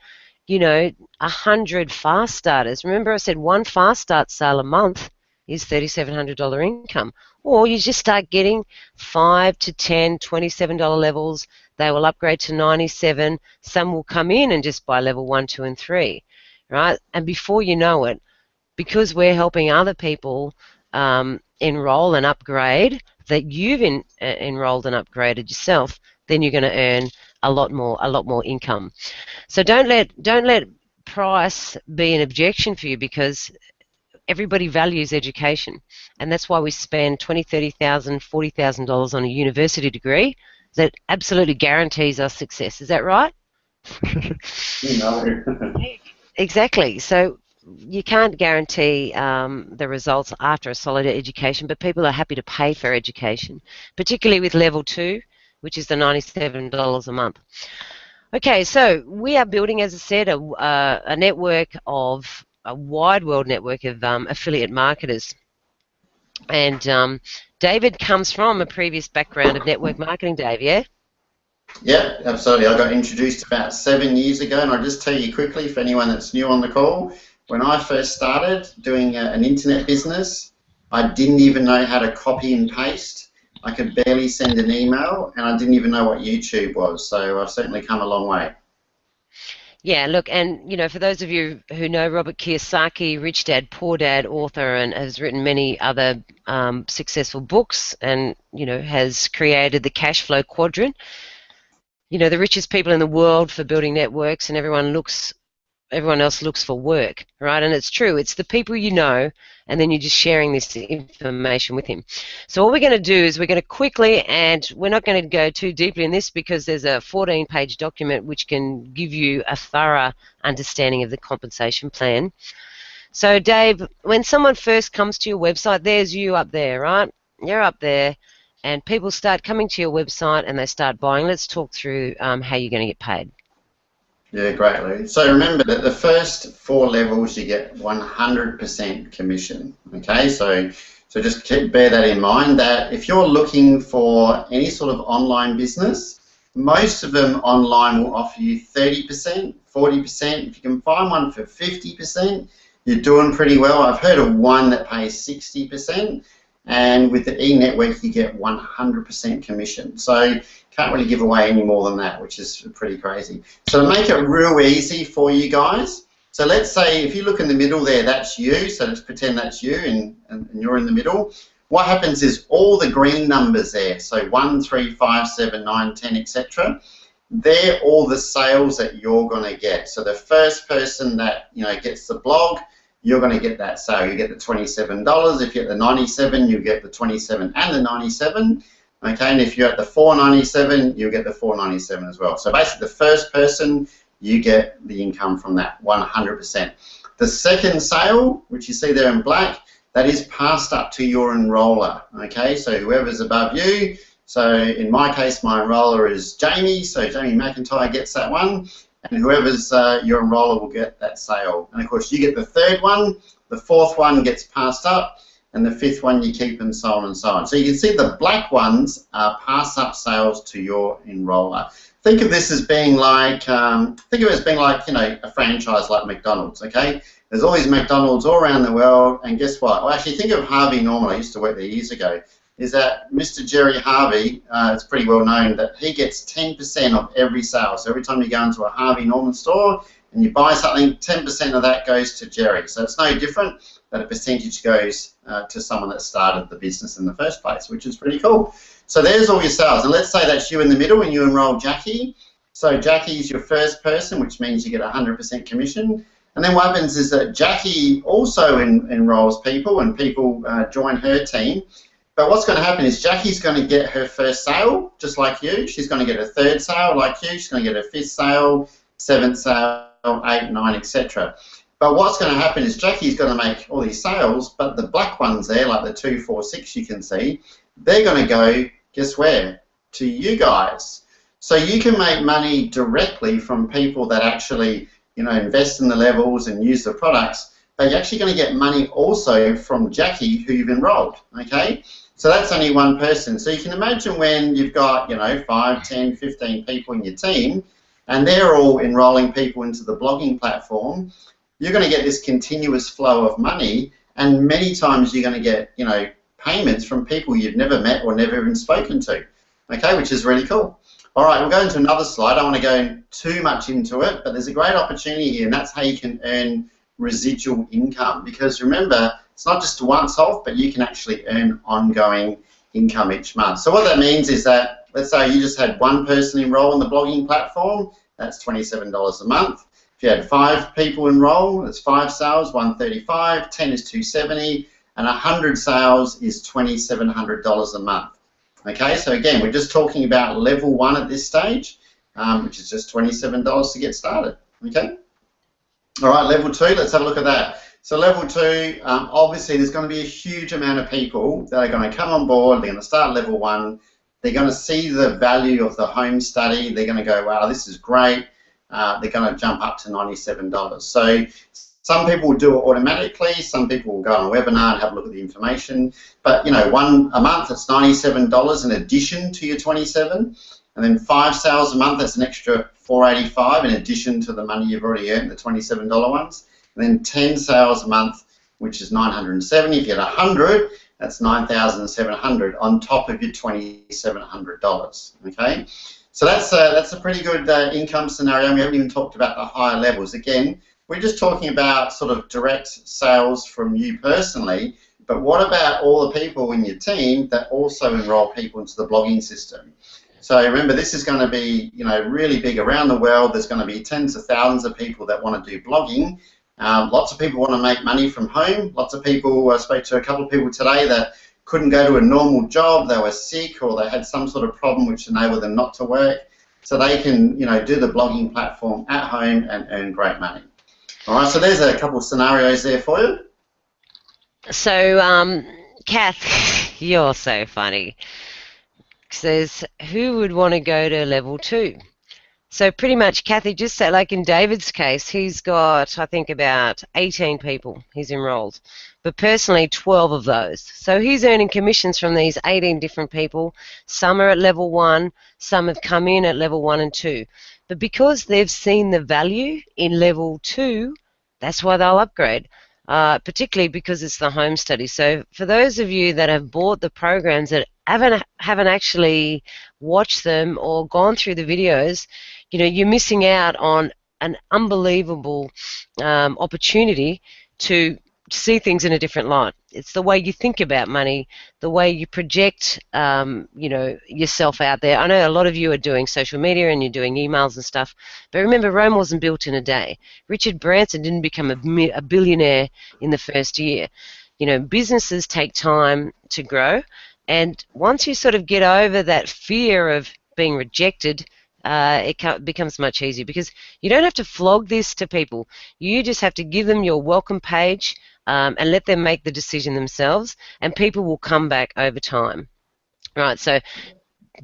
S1: 100 fast starters. Remember, I said one fast start sale a month is $3,700 income. Or you just start getting $5 to $10, $27 levels. They will upgrade to 97. Some will come in and just buy level 1, 2, and 3, right? And before you know it, because we're helping other people enroll and upgrade, that you've enrolled and upgraded yourself, then you're going to earn a lot more income. So don't let price be an objection for you, because everybody values education, and that's why we spend $20,000, $30,000, $40,000 on a university degree that absolutely guarantees us success. Is that right?
S2: No.
S1: Exactly. So you can't guarantee the results after a solid education, but people are happy to pay for education, particularly with level 2, which is the $97 a month. Okay, so we are building, as I said, a network of a wide world network of affiliate marketers. And David comes from a previous background of network marketing, Dave, yeah?
S2: Yeah, absolutely. I got introduced about 7 years ago, and I'll just tell you quickly for anyone that's new on the call, when I first started doing an internet business, I didn't even know how to copy and paste. I could barely send an email, and I didn't even know what YouTube was, so I've certainly come a long way.
S1: Yeah, look, and for those of you who know Robert Kiyosaki, Rich Dad, Poor Dad author, and has written many other successful books, and has created the cash flow quadrant. The richest people in the world for building networks, and everyone else looks for work, right? And it's true. It's the people you know, and then you're just sharing this information with him. So what we're going to do is we're going to quickly, and we're not going to go too deeply in this because there's a 14-page document which can give you a thorough understanding of the compensation plan. So Dave, when someone first comes to your website, there's you up there, right? You're up there, and people start coming to your website and they start buying. Let's talk through how you're going to get paid.
S2: Yeah, great, Lou. So remember that the first 4 levels you get 100% commission. Okay, so just bear that in mind, that if you're looking for any sort of online business, most of them online will offer you 30%, 40%. If you can find one for 50%, you're doing pretty well. I've heard of one that pays 60%. And with the ENetwork, you get 100% commission. So can't really give away any more than that, which is pretty crazy. So to make it real easy for you guys, so let's say if you look in the middle there, that's you. So let's pretend that's you and you're in the middle. What happens is all the green numbers there, so 1, 3, 5, 7, 9, 10, etc., they're all the sales that you're going to get. So the first person that gets the blog, you're going to get that sale. You get the $27. If you get the 97, you get the 27 and the 97. Okay, and if you're at the 497, you'll get the 497 as well. So basically, the first person, you get the income from that 100%. The second sale, which you see there in black, that is passed up to your enroller. Okay, so whoever's above you. So in my case, my enroller is Jamie. So Jamie McIntyre gets that one, and whoever's your enroller will get that sale. And of course, you get the third one. The fourth one gets passed up, and the fifth one you keep, and so on and so on. So you can see the black ones are pass up sales to your enroller. Think of this as being like, a franchise like McDonald's. Okay, there's all these McDonald's all around the world, and guess what? Well, actually, think of Harvey Norman. I used to work there years ago. Is that Mr. Jerry Harvey? It's pretty well known that he gets 10% of every sale. So every time you go into a Harvey Norman store and you buy something, 10% of that goes to Jerry. So it's no different, that a percentage goes to someone that started the business in the first place, which is pretty cool. So there's all your sales. And let's say that's you in the middle and you enroll Jackie. So Jackie's your first person, which means you get 100% commission. And then what happens is that Jackie also enrolls people, and people join her team. But what's going to happen is Jackie's going to get her first sale, just like you. She's going to get a third sale, like you. She's going to get a fifth sale, seventh sale, 8, 9, etc. But what's going to happen is Jackie's going to make all these sales, but the black ones there, like the 2, 4, 6 you can see, they're going to go, guess where? To you guys. So you can make money directly from people that actually, invest in the levels and use the products, but you're actually going to get money also from Jackie, who you've enrolled, okay? So that's only one person. So you can imagine when you've got, 5, 10, 15 people in your team, and they're all enrolling people into the blogging platform, you're going to get this continuous flow of money, and many times you're going to get, payments from people you've never met or never even spoken to, okay, which is really cool. All right, we'll go into another slide. I don't want to go too much into it, but there's a great opportunity here, and that's how you can earn residual income. Because remember, it's not just a once-off, but you can actually earn ongoing income each month. So what that means is that, let's say you just had one person enroll in the blogging platform, that's $27 a month. If you had 5 people enroll, that's 5 sales, $135, 10 is $270, and 100 sales is $2,700 a month. Okay, so again, we're just talking about level 1 at this stage, which is just $27 to get started. Okay. All right, level 2, let's have a look at that. So level 2, obviously there's going to be a huge amount of people that are going to come on board. They're going to start level 1. They're going to see the value of the home study. They're going to go, wow, this is great. They're going to jump up to $97. So some people will do it automatically. Some people will go on a webinar and have a look at the information. But, a month, it's $97 in addition to your 27. And then 5 sales a month, that's an extra $485 in addition to the money you've already earned, the $27 ones. And then 10 sales a month, which is $970. If you had 100, that's $9,700 on top of your $2,700. Okay, so that's a pretty good income scenario. We haven't even talked about the higher levels. Again, we're just talking about sort of direct sales from you personally. But what about all the people in your team that also enroll people into the blogging system? So remember, this is going to be, really big around the world. There's going to be tens of thousands of people that want to do blogging. Lots of people want to make money from home. Lots of people, I spoke to a couple of people today that couldn't go to a normal job. They were sick or they had some sort of problem which enabled them not to work. So they can, do the blogging platform at home and earn great money. All right, so there's a couple of scenarios there for you.
S1: So, Kath, you're so funny. Says, who would want to go to level 2? So pretty much, Kathy, just said, like in David's case, he's got, I think, about 18 people he's enrolled, but personally 12 of those. So he's earning commissions from these 18 different people. Some are at level 1, some have come in at level 1 and 2. But because they've seen the value in level 2, that's why they'll upgrade, particularly because it's the home study. So for those of you that have bought the programs that haven't actually watched them or gone through the videos, you're missing out on an unbelievable opportunity to see things in a different light. It's the way you think about money, the way you project, yourself out there. I know a lot of you are doing social media and you're doing emails and stuff, but remember, Rome wasn't built in a day. Richard Branson didn't become a billionaire in the first year. Businesses take time to grow, and once you sort of get over that fear of being rejected, it becomes much easier, because you don't have to flog this to people. You just have to give them your welcome page, and let them make the decision themselves, and people will come back over time. Right, so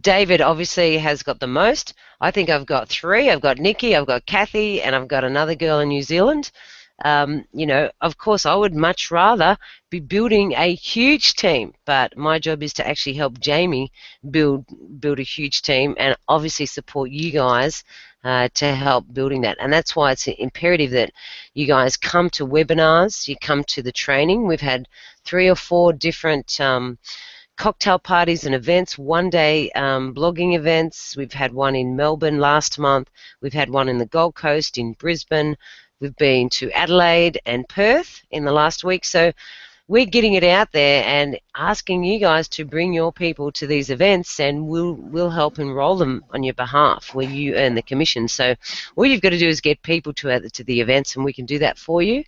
S1: David obviously has got the most. I think I've got three. I've got Nikki, I've got Kathy, and I've got another girl in New Zealand. Of course, I would much rather be building a huge team, but my job is to actually help Jamie build a huge team, and obviously support you guys to help building that. And that's why it's imperative that you guys come to webinars, you come to the training. We've had 3 or 4 different cocktail parties and events, one-day blogging events. We've had one in Melbourne last month. We've had one in the Gold Coast, in Brisbane. We've been to Adelaide and Perth in the last week. So we're getting it out there and asking you guys to bring your people to these events, and we'll help enroll them on your behalf, where you earn the commission. So all you've got to do is get people to the events, and we can do that for you.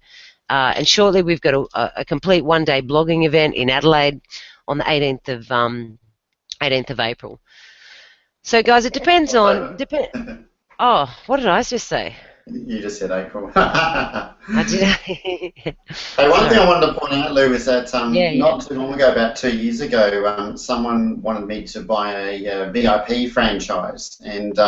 S1: And shortly we've got a complete one-day blogging event in Adelaide on the 18th of April. So guys, it depends on Oh, what did I just say?
S2: You just said April.
S1: I did.
S2: Hey, one thing I wanted to point out, Lou, is that
S1: Yeah.
S2: not too long ago, about 2 years ago, someone wanted me to buy a VIP franchise, and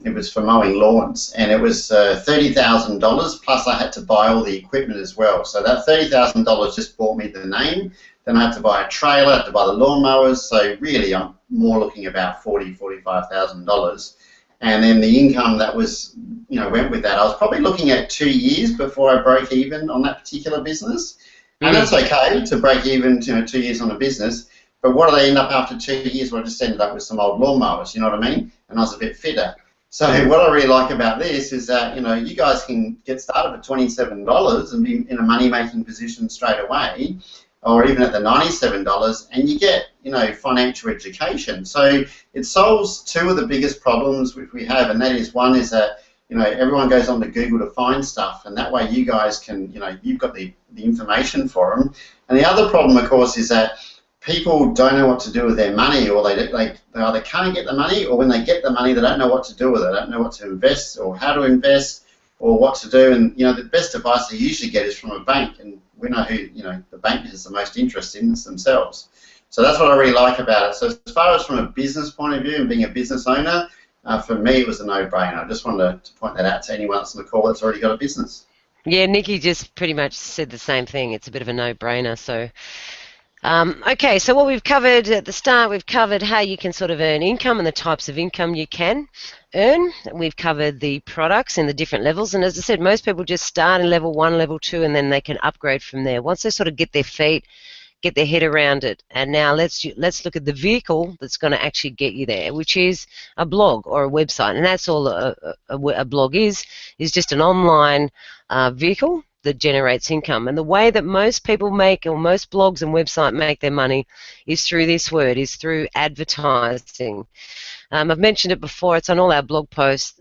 S2: it was for mowing lawns, and it was $30,000, plus I had to buy all the equipment as well. So that $30,000 just bought me the name. Then I had to buy a trailer, I had to buy the lawnmowers. So really, I'm more looking about $45,000. And then the income that was, went with that, I was probably looking at 2 years before I broke even on that particular business. And that's okay to break even, 2 years on a business. But what did I end up after 2 years? Well, I just ended up with some old lawnmowers, you know what I mean? And I was a bit fitter. So what I really like about this is that, you guys can get started at $27 and be in a money-making position straight away, or even at the $97, and you get, financial education. So it solves 2 of the biggest problems which we have, and that is, one is that, everyone goes on to Google to find stuff, and that way you guys can, you've got the information for them. And the other problem, of course, is that people don't know what to do with their money, or they either can't get the money, or when they get the money, they don't know what to do with it. They don't know what to invest, or how to invest, or what to do. And, the best advice they usually get is from a bank, and we know who, the bank has the most interest in this themselves. So that's what I really like about it. So as far as from a business point of view and being a business owner, for me it was a no-brainer. I just wanted to point that out to anyone else on the call that's already got a business.
S1: Yeah, Nikki just pretty much said the same thing. It's a bit of a no-brainer. So, okay, so what we've covered at the start, we've covered how you can sort of earn income and the types of income you can earn. We've covered the products in the different levels, and as I said, most people just start in level 1, level 2, and then they can upgrade from there once they sort of get their head around it. And now let's look at the vehicle that's going to actually get you there, which is a blog or a website. And that's all a blog is just an online vehicle that generates income. And the way that most people make, or most blogs and websites make their money, is through this word, is through advertising. I've mentioned it before, it's on all our blog posts.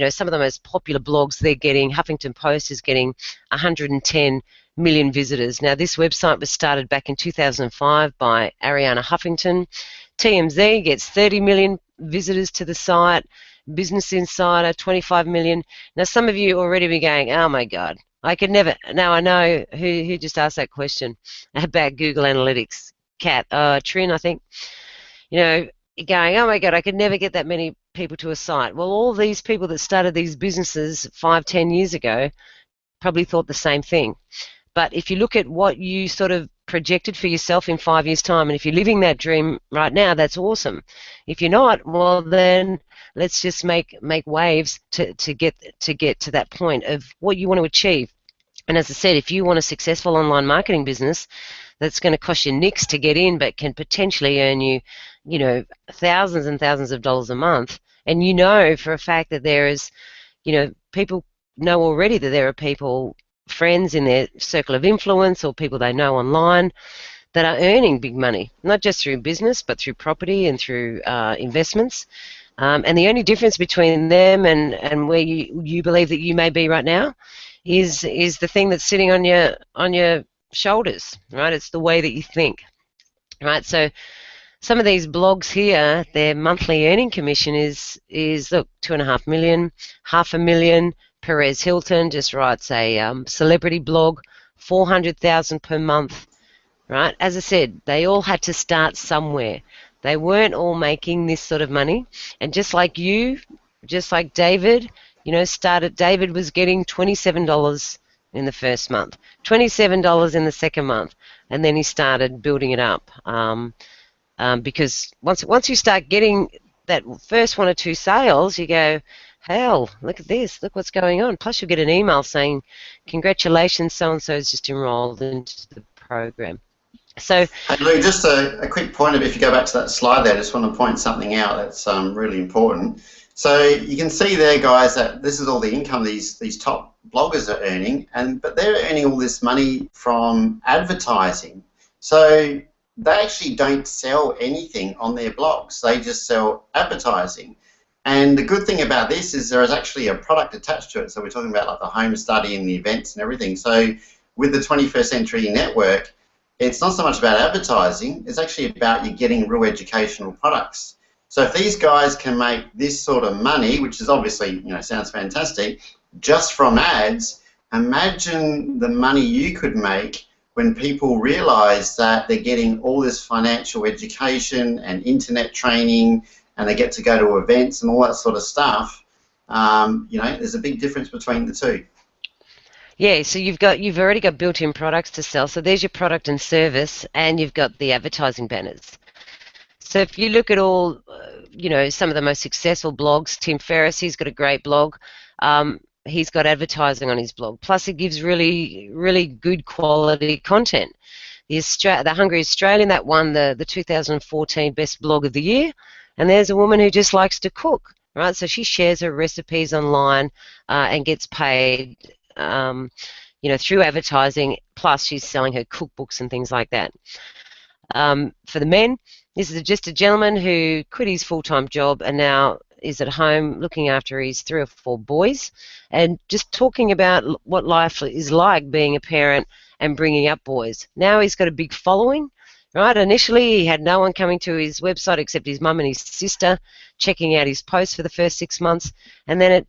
S1: Some of the most popular blogs they're getting, Huffington Post is getting 110 million visitors. Now, this website was started back in 2005 by Ariana Huffington. TMZ gets 30 million visitors to the site. Business Insider, 25 million. Now, some of you already be going, oh my God, I could never. Now, I know who just asked that question about Google Analytics. Trin, I think. Going, oh my God, I could never get that many people to a site. Well, all these people that started these businesses 5-10 years ago probably thought the same thing. But if you look at what you sort of projected for yourself in 5 years' time, and if you're living that dream right now, that's awesome. If you're not, well, then let's just make waves to get to that point of what you want to achieve. And as I said, if you want a successful online marketing business that's going to cost you nicks to get in, but can potentially earn you, thousands and thousands of dollars a month, and for a fact that there is, people know already that there are people friends in their circle of influence or people they know online that are earning big money, not just through business, but through property and through investments. And the only difference between them and where you believe that you may be right now is the thing that's sitting on your shoulders, right? It's the way that you think, right? So some of these blogs here, their monthly earning commission is look, 2.5 million, 500,000. Perez Hilton just writes a celebrity blog, 400,000 per month, right? As I said, they all had to start somewhere. They weren't all making this sort of money, and just like you, just like David, David was getting $27 in the first month, $27 in the second month, and then he started building it up. Because once you start getting that first one or two sales, you go, hell, look at this, look what's going on. Plus you'll get an email saying, congratulations, so-and-so has just enrolled into the program. So,
S2: hey Lou, just a quick point, if you go back to that slide there, I just want to point something out that's really important. So you can see there, guys, that this is all the income these top bloggers are earning, but they're earning all this money from advertising. So they actually don't sell anything on their blogs. They just sell advertising. And the good thing about this is there is actually a product attached to it. So we're talking about like the home study and the events and everything. So with the 21st Century Network, it's not so much about advertising, it's actually about you getting real educational products. So if these guys can make this sort of money, which is obviously, sounds fantastic, just from ads, imagine the money you could make when people realize that they're getting all this financial education and internet training, and they get to go to events and all that sort of stuff. There's a big difference between the two.
S1: Yeah, so you've already got built-in products to sell. So there's your product and service, and you've got the advertising banners. So if you look at all, some of the most successful blogs, Tim Ferriss, he's got a great blog. He's got advertising on his blog. Plus, it gives really, really good quality content. The Hungry Australian, that won the 2014 Best Blog of the Year. And there's a woman who just likes to cook, right? So she shares her recipes online and gets paid, through advertising. Plus, she's selling her cookbooks and things like that. For the men, this is just a gentleman who quit his full-time job and now is at home looking after his 3 or 4 boys and just talking about what life is like being a parent and bringing up boys. Now he's got a big following, right? Initially he had no one coming to his website except his mum and his sister checking out his posts for the first 6 months, and then it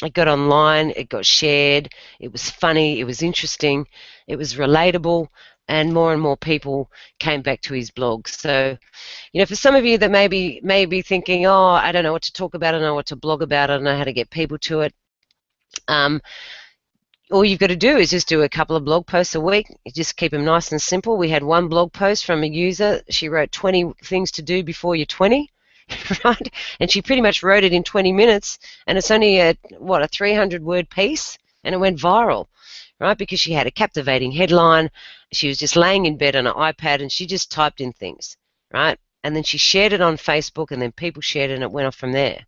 S1: it got online, it got shared, it was funny, it was interesting, it was relatable, and more people came back to his blog. So, for some of you that may be thinking, oh, I don't know what to talk about, I don't know what to blog about, I don't know how to get people to it. All you've got to do is just do a couple of blog posts a week. You just keep them nice and simple. We had one blog post from a user. She wrote 20 things to do before you're 20. Right? And she pretty much wrote it in 20 minutes, and it's only a 300-word piece, and it went viral, right? Because she had a captivating headline. She was just laying in bed on an iPad, and she just typed in things, right? And then she shared it on Facebook, and then people shared it, and it went off from there,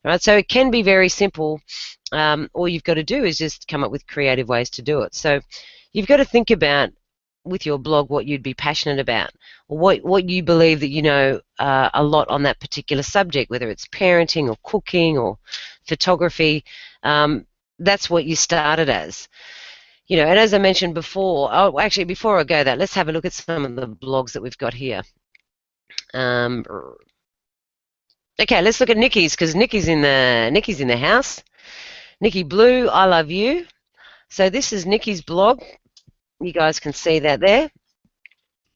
S1: right? So it can be very simple. All you've got to do is just come up with creative ways to do it. So you've got to think about with your blog what you'd be passionate about, or what you believe that you know a lot on that particular subject, whether it's parenting or cooking or photography. That's what you started as. And as I mentioned before, actually before I go that, let's have a look at some of the blogs that we've got here. Okay, let's look at Nikki's, because Nikki's in the house. Nikki Blue, I love you. So this is Nikki's blog. You guys can see that there.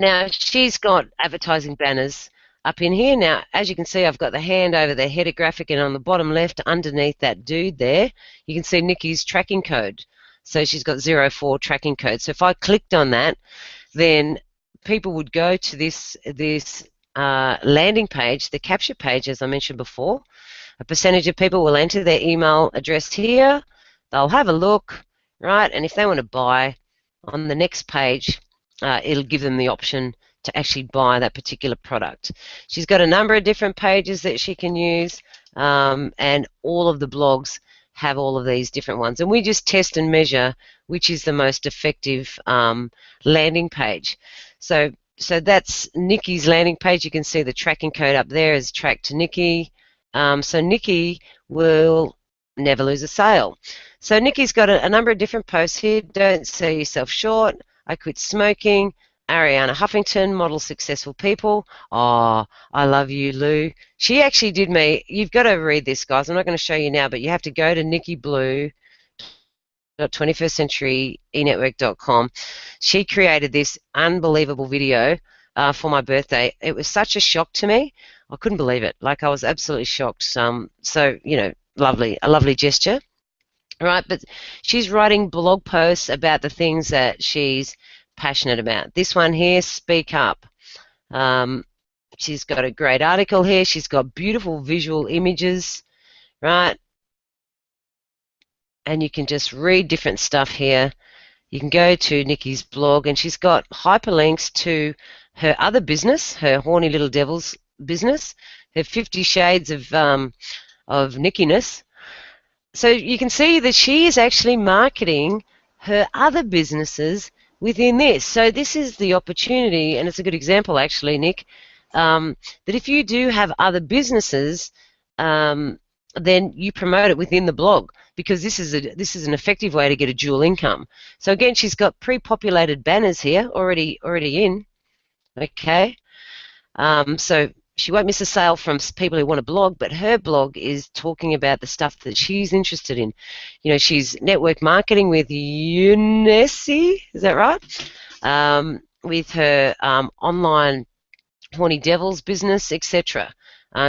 S1: Now, she's got advertising banners up in here. Now, as you can see, I've got the hand over the header graphic, and on the bottom left, underneath that dude there, you can see Nikki's tracking code. So she's got 04 tracking code. So if I clicked on that, then people would go to this landing page, the capture page, as I mentioned before. A percentage of people will enter their email address here. They'll have a look, right? And if they want to buy, on the next page, it'll give them the option to actually buy that particular product. She's got a number of different pages that she can use, and all of the blogs have all of these different ones, and we just test and measure which is the most effective landing page. So that's Nikki's landing page. You can see the tracking code up there is tracked to Nikki. So Nikki will never lose a sale. So Nikki's got a number of different posts here. Don't sell yourself short. I quit smoking. Ariana Huffington, model successful people. Oh, I love you, Lou. She actually did me. You've got to read this, guys. I'm not going to show you now, but you have to go to Nikki Blue 21stcenturyenetwork.com. She created this unbelievable video for my birthday. It was such a shock to me. I couldn't believe it. Like, I was absolutely shocked. So, you know, lovely, a lovely gesture. Right, but she's writing blog posts about the things that she's passionate about. This one here, Speak Up. She's got a great article here. She's got beautiful visual images, right? And you can just read different stuff here. You can go to Nikki's blog, and she's got hyperlinks to her other business, her Horny Little Devils business, her 50 Shades of Nickiness. So you can see that she is actually marketing her other businesses within this. So this is the opportunity, and it's a good example actually, Nick, that if you do have other businesses, then you promote it within the blog, because this is an effective way to get a dual income. So again, she's got pre-populated banners here already in. Okay, so she won't miss a sale from people who want to blog, but her blog is talking about the stuff that she's interested in. You know, she's network marketing with Eunice, is that right? With her online Horny Devils business, etc.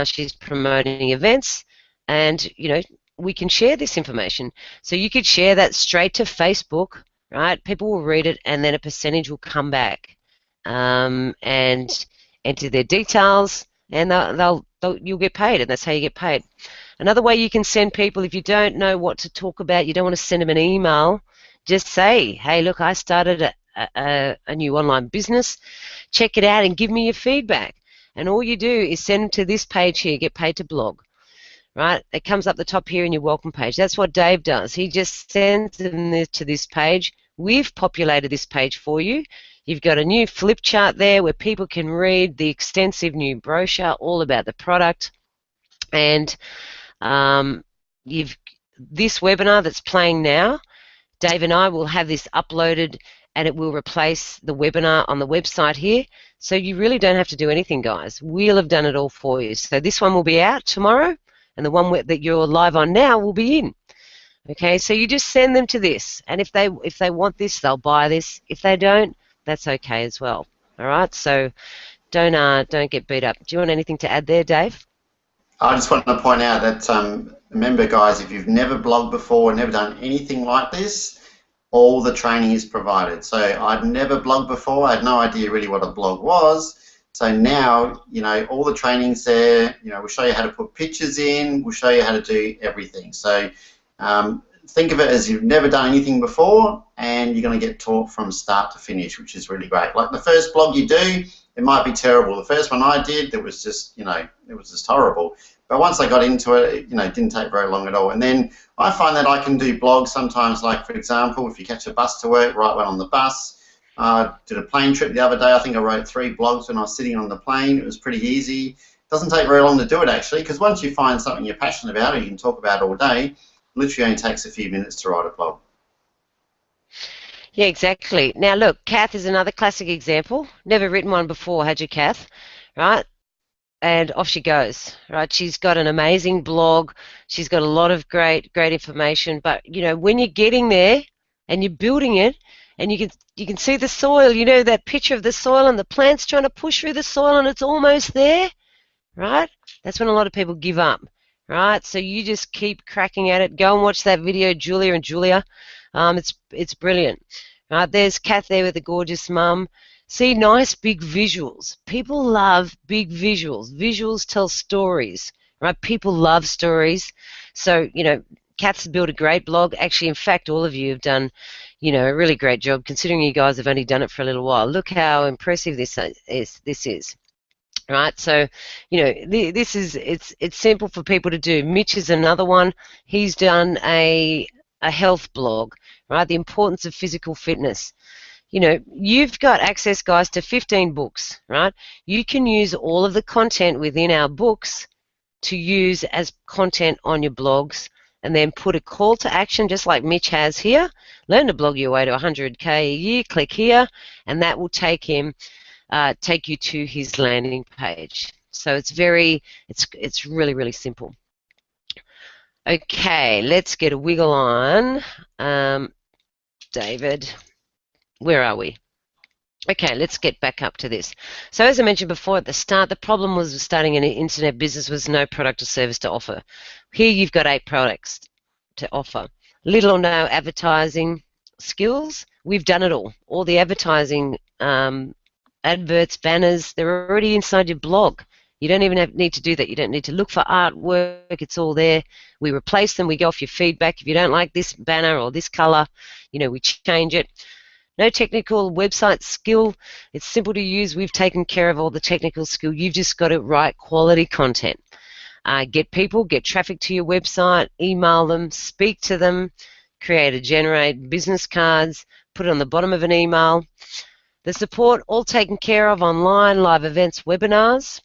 S1: She's promoting events, and, you know, we can share this information. So you could share that straight to Facebook, right? People will read it, and then a percentage will come back and enter their details, and you'll get paid, and that's how you get paid. Another way you can send people, if you don't know what to talk about, you don't want to send them an email, just say, hey, look, I started a new online business, check it out and give me your feedback. And all you do is send them to this page here, get paid to blog. Right? It comes up the top here in your welcome page. That's what Dave does. He just sends them to this page. We've populated this page for you. You've got a new flip chart there where people can read the extensive new brochure all about the product. And this webinar that's playing now, Dave and I will have this uploaded, and it will replace the webinar on the website here. So you really don't have to do anything, guys. We'll have done it all for you. So this one will be out tomorrow, and the one that you're live on now will be in. Okay, so you just send them to this, and if they want this, they'll buy this. If they don't, that's okay as well. All right, so don't get beat up. Do you want anything to add there, Dave?
S2: I just want to point out that remember, guys, if you've never blogged before, never done anything like this, all the training is provided. So I'd never blogged before. I had no idea really what a blog was. So now, you know, all the training's there. You know, we'll show you how to put pictures in. We'll show you how to do everything. So think of it as you've never done anything before, and you're going to get taught from start to finish, which is really great. Like the first blog you do, it might be terrible. The first one I did, it was just, you know, it was just horrible. But once I got into it, you know, it didn't take very long at all. And then I find that I can do blogs sometimes, like, for example, if you catch a bus to work, write one on the bus. Did a plane trip the other day. I think I wrote 3 blogs when I was sitting on the plane. It was pretty easy. It doesn't take very long to do it, actually, because once you find something you're passionate about or you can talk about all day, it literally only takes a few minutes to write a blog.
S1: Yeah, exactly. Now, look, Kath is another classic example. Never written one before, had you, Kath? Right? And off she goes, right? She's got an amazing blog. She's got a lot of great information. But, you know, when you're getting there and you're building it, and you can see the soil, you know, that picture of the soil and the plant's trying to push through the soil and it's almost there, right? That's when a lot of people give up, right? So you just keep cracking at it. Go and watch that video, Julia and Julia. It's brilliant. Right, there's Kath there with a gorgeous mum. See, nice big visuals. People love big visuals. Visuals tell stories, right? People love stories. So, you know, Kath's built a great blog. Actually, in fact, all of you have done, you know, a really great job, considering you guys have only done it for a little while. Look how impressive this is. right? So, this is it's simple for people to do. Mitch is another one. He's done a health blog, right? The importance of physical fitness. You've got access, guys, to 15 books, right? You can use all of the content within our books to use as content on your blogs, and then put a call to action just like Mitch has here. Learn to blog your way to 100K a year. Click here, and that will take you to his landing page. So it's really, really simple. Okay, let's get a wiggle on. David, where are we? Okay, let's get back up to this. So as I mentioned before at the start, the problem was starting an internet business was no product or service to offer. Here you've got 8 products to offer. Little or no advertising skills. We've done it all. All the advertising, adverts, banners, they're already inside your blog. You don't even need to do that. You don't need to look for artwork. It's all there. We replace them. We go off your feedback. If you don't like this banner or this color, we change it. No technical website skill. It's simple to use. We've taken care of all the technical skill. You've just got to write quality content. Get traffic to your website, email them, speak to them, generate business cards, put it on the bottom of an email. The support, all taken care of online, live events, webinars,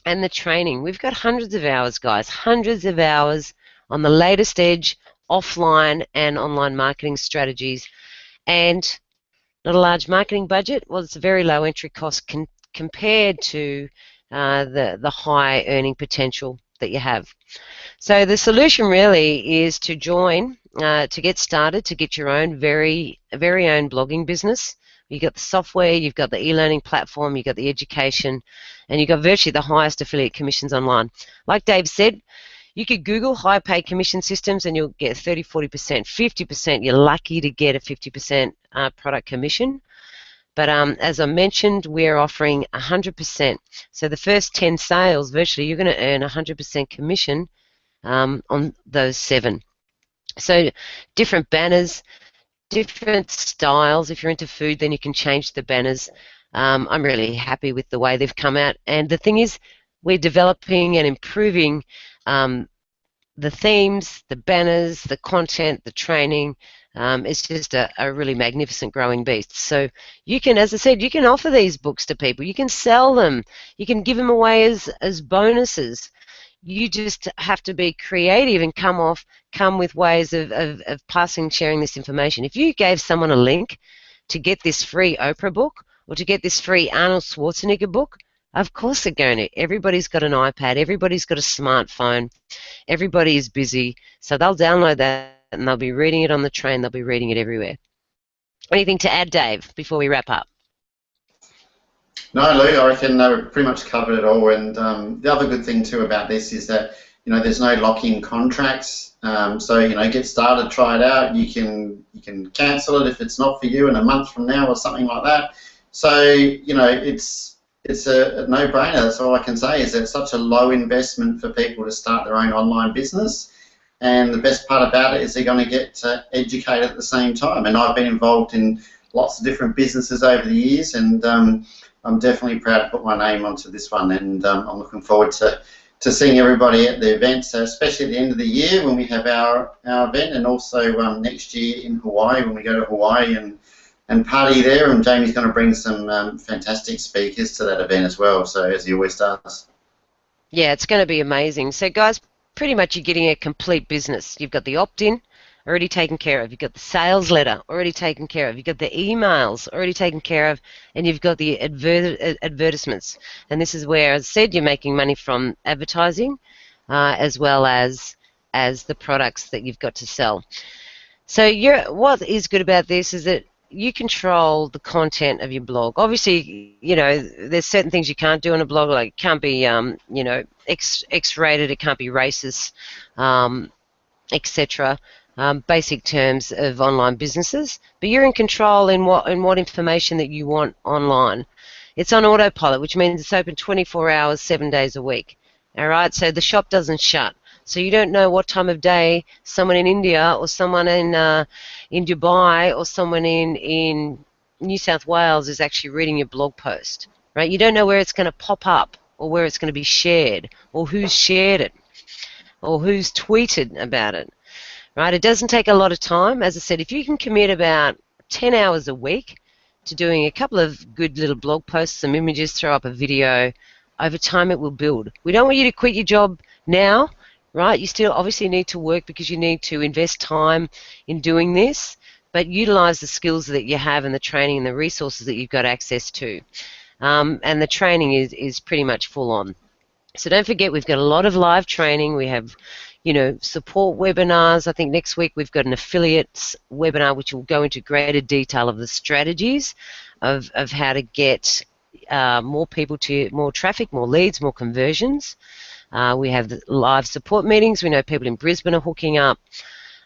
S1: and the training. We've got hundreds of hours, guys, hundreds of hours on the latest edge, offline and online marketing strategies. And not a large marketing budget. Well, it's a very low entry cost compared to the high earning potential that you have. So the solution really is to join, to get started, to get your own very own blogging business. You've got the software, you've got the e-learning platform, you've got the education, and you've got virtually the highest affiliate commissions online. Like Dave said, you could Google high paid commission systems and you'll get 30, 40%, 50%. You're lucky to get a 50% product commission. But as I mentioned, we're offering 100%. So the first 10 sales, virtually, you're going to earn 100% commission on those 7. So different banners, different styles. If you're into food, then you can change the banners. I'm really happy with the way they've come out. And the thing is, we're developing and improving the themes, the banners, the content, the training. It's just a really magnificent growing beast. So you can, as I said, you can offer these books to people. You can sell them. You can give them away as bonuses. You just have to be creative and come with ways of sharing this information. If you gave someone a link to get this free Oprah book or to get this free Arnold Schwarzenegger book, of course they're going to. Everybody's got an iPad. Everybody's got a smartphone. Everybody is busy. So they'll download that and they'll be reading it on the train. They'll be reading it everywhere. Anything to add, Dave, before we wrap up?
S2: No, Lou, I reckon we've pretty much covered it all. And the other good thing too about this is that there's no lock-in contracts. So get started, try it out. You can cancel it if it's not for you in a month from now or something like that. So it's a no-brainer. That's all I can say, is that it's such a low investment for people to start their own online business. And the best part about it is they're going to get educated at the same time. And I've been involved in lots of different businesses over the years, and I'm definitely proud to put my name onto this one. And I'm looking forward to seeing everybody at the events, especially at the end of the year when we have our event, and also next year in Hawaii when we go to Hawaii and party there. And Jamie's going to bring some fantastic speakers to that event as well, so as he always does.
S1: Yeah, it's going to be amazing. So guys, pretty much you're getting a complete business. You've got the opt-in already taken care of. You've got the sales letter already taken care of. You've got the emails already taken care of, and you've got the advertisements. And this is where, as I said, you're making money from advertising as well as the products that you've got to sell. So what is good about this is that you control the content of your blog. Obviously, there's certain things you can't do on a blog, like it can't be, X-rated, it can't be racist, etc. Basic terms of online businesses. But you're in control in what information that you want online. It's on autopilot, which means it's open 24 hours, 7 days a week. All right, so the shop doesn't shut. So you don't know what time of day someone in India or someone in Dubai or someone in New South Wales is actually reading your blog post, right? You don't know where it's going to pop up or where it's going to be shared or who's shared it or who's tweeted about it, right? It doesn't take a lot of time. As I said, if you can commit about 10 hours a week to doing a couple of good little blog posts, some images, throw up a video, over time it will build. We don't want you to quit your job now, right? You still obviously need to work because you need to invest time in doing this, but utilize the skills that you have and the training and the resources that you've got access to. And the training is pretty much full on. So don't forget, we've got a lot of live training. We have, support webinars. I think next week we've got an affiliates webinar which will go into greater detail of the strategies of how to get more people to more traffic, more leads, more conversions. We have the live support meetings. We know people in Brisbane are hooking up.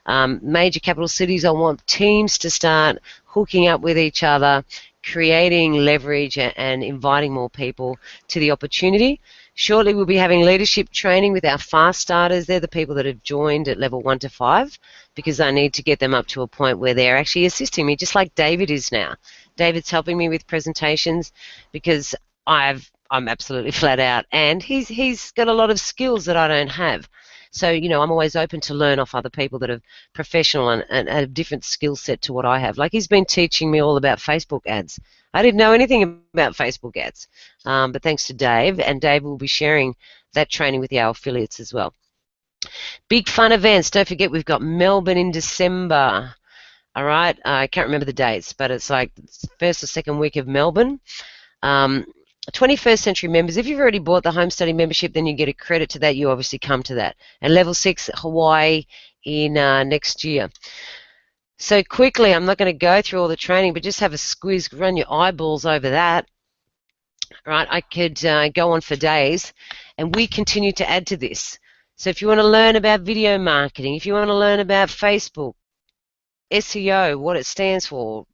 S1: Major capital cities, I want teams to start hooking up with each other, creating leverage and inviting more people to the opportunity. Shortly we'll be having leadership training with our fast starters. They're the people that have joined at level 1 to 5 because I need to get them up to a point where they're actually assisting me, just like David is now. David's helping me with presentations because I'm absolutely flat out, and he's got a lot of skills that I don't have. So, I'm always open to learn off other people that are professional and a different skill set to what I have. Like, he's been teaching me all about Facebook ads. I didn't know anything about Facebook ads, but thanks to Dave, and Dave will be sharing that training with our affiliates as well. Big fun events. Don't forget, we've got Melbourne in December. All right, I can't remember the dates, but it's like the first or second week of Melbourne. 21st Century members, if you've already bought the home study membership, then you get a credit to that. You obviously come to that. And level 6 Hawaii in next year. So quickly, I'm not going to go through all the training, but just have a squeeze, run your eyeballs over that. Right, I could go on for days, and we continue to add to this. So if you want to learn about video marketing, if you want to learn about Facebook, SEO, what it stands for,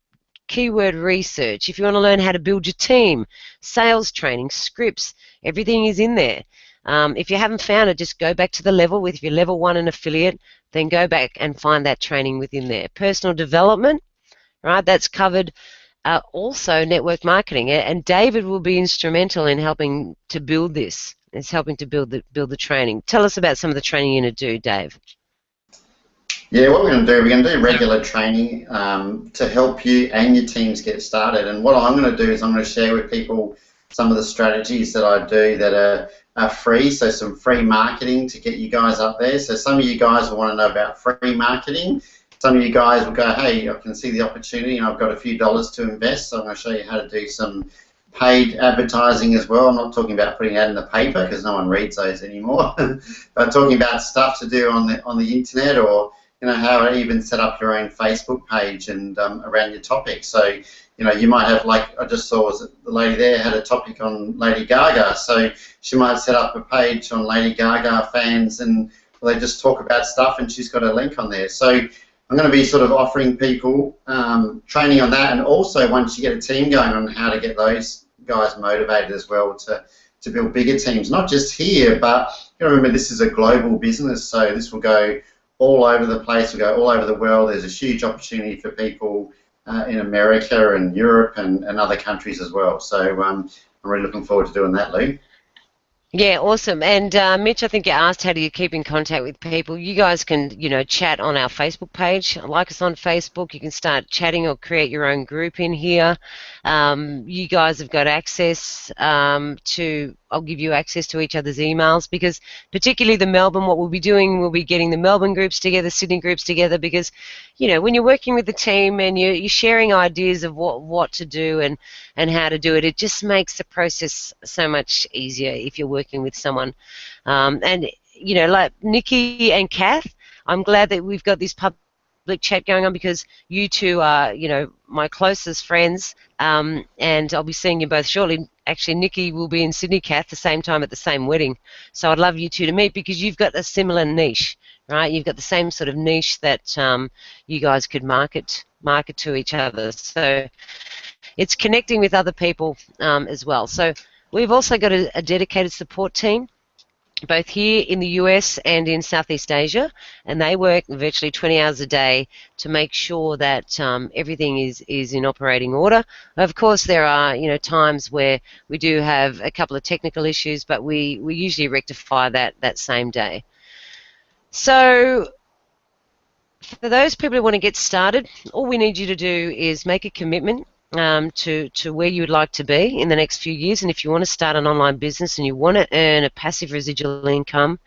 S1: keyword research, if you want to learn how to build your team, sales training, scripts, everything is in there. If you haven't found it, just go back to the level. If you're level 1 and affiliate, then go back and find that training within there. Personal development, right, that's covered. Also network marketing, and David will be instrumental in helping to build this. It's helping to build the training. Tell us about some of the training you're going to do, Dave.
S2: Yeah, what we're going to do regular training to help you and your teams get started. And what I'm going to do is I'm going to share with people some of the strategies that I do that are free, so some free marketing to get you guys up there. So some of you guys will want to know about free marketing. Some of you guys will go, hey, I can see the opportunity and I've got a few dollars to invest, so I'm going to show you how to do some paid advertising as well. I'm not talking about putting that in the paper because no one reads those anymore, but talking about stuff to do on the internet, or how to even set up your own Facebook page and around your topic. So, you might have, like I just saw, the lady there had a topic on Lady Gaga, so she might set up a page on Lady Gaga fans and they just talk about stuff and she's got a link on there. So I'm going to be sort of offering people training on that, and also once you get a team going, on how to get those guys motivated as well to build bigger teams, not just here, but remember this is a global business, so this will go all over the place, will go all over the world. There's a huge opportunity for people in America and Europe and other countries as well. So I'm really looking forward to doing that, Lou.
S1: Yeah, awesome. And Mitch, I think you asked how do you keep in contact with people. You guys can, chat on our Facebook page. Like us on Facebook. You can start chatting or create your own group in here. You guys have got access I'll give you access to each other's emails, because particularly the Melbourne, what we'll be doing, we'll be getting the Melbourne groups together, Sydney groups together, because, when you're working with the team and you're sharing ideas of what to do and how to do it, it just makes the process so much easier if you're working with someone. And, like Nikki and Kath, I'm glad that we've got this public chat going on, because you two are, my closest friends, and I'll be seeing you both shortly. Actually, Nikki will be in Sydney, Kath, the same time at the same wedding. So I'd love you two to meet, because you've got a similar niche, right? You've got the same sort of niche that you guys could market to each other. So it's connecting with other people as well. So we've also got a dedicated support team. both here in the US and in Southeast Asia, and they work virtually 20 hours a day to make sure that everything is in operating order. Of course, there are times where we do have a couple of technical issues, but we usually rectify that same day. So for those people who want to get started, all we need you to do is make a commitment to where you would like to be in the next few years. And if you want to start an online business and you want to earn a passive residual income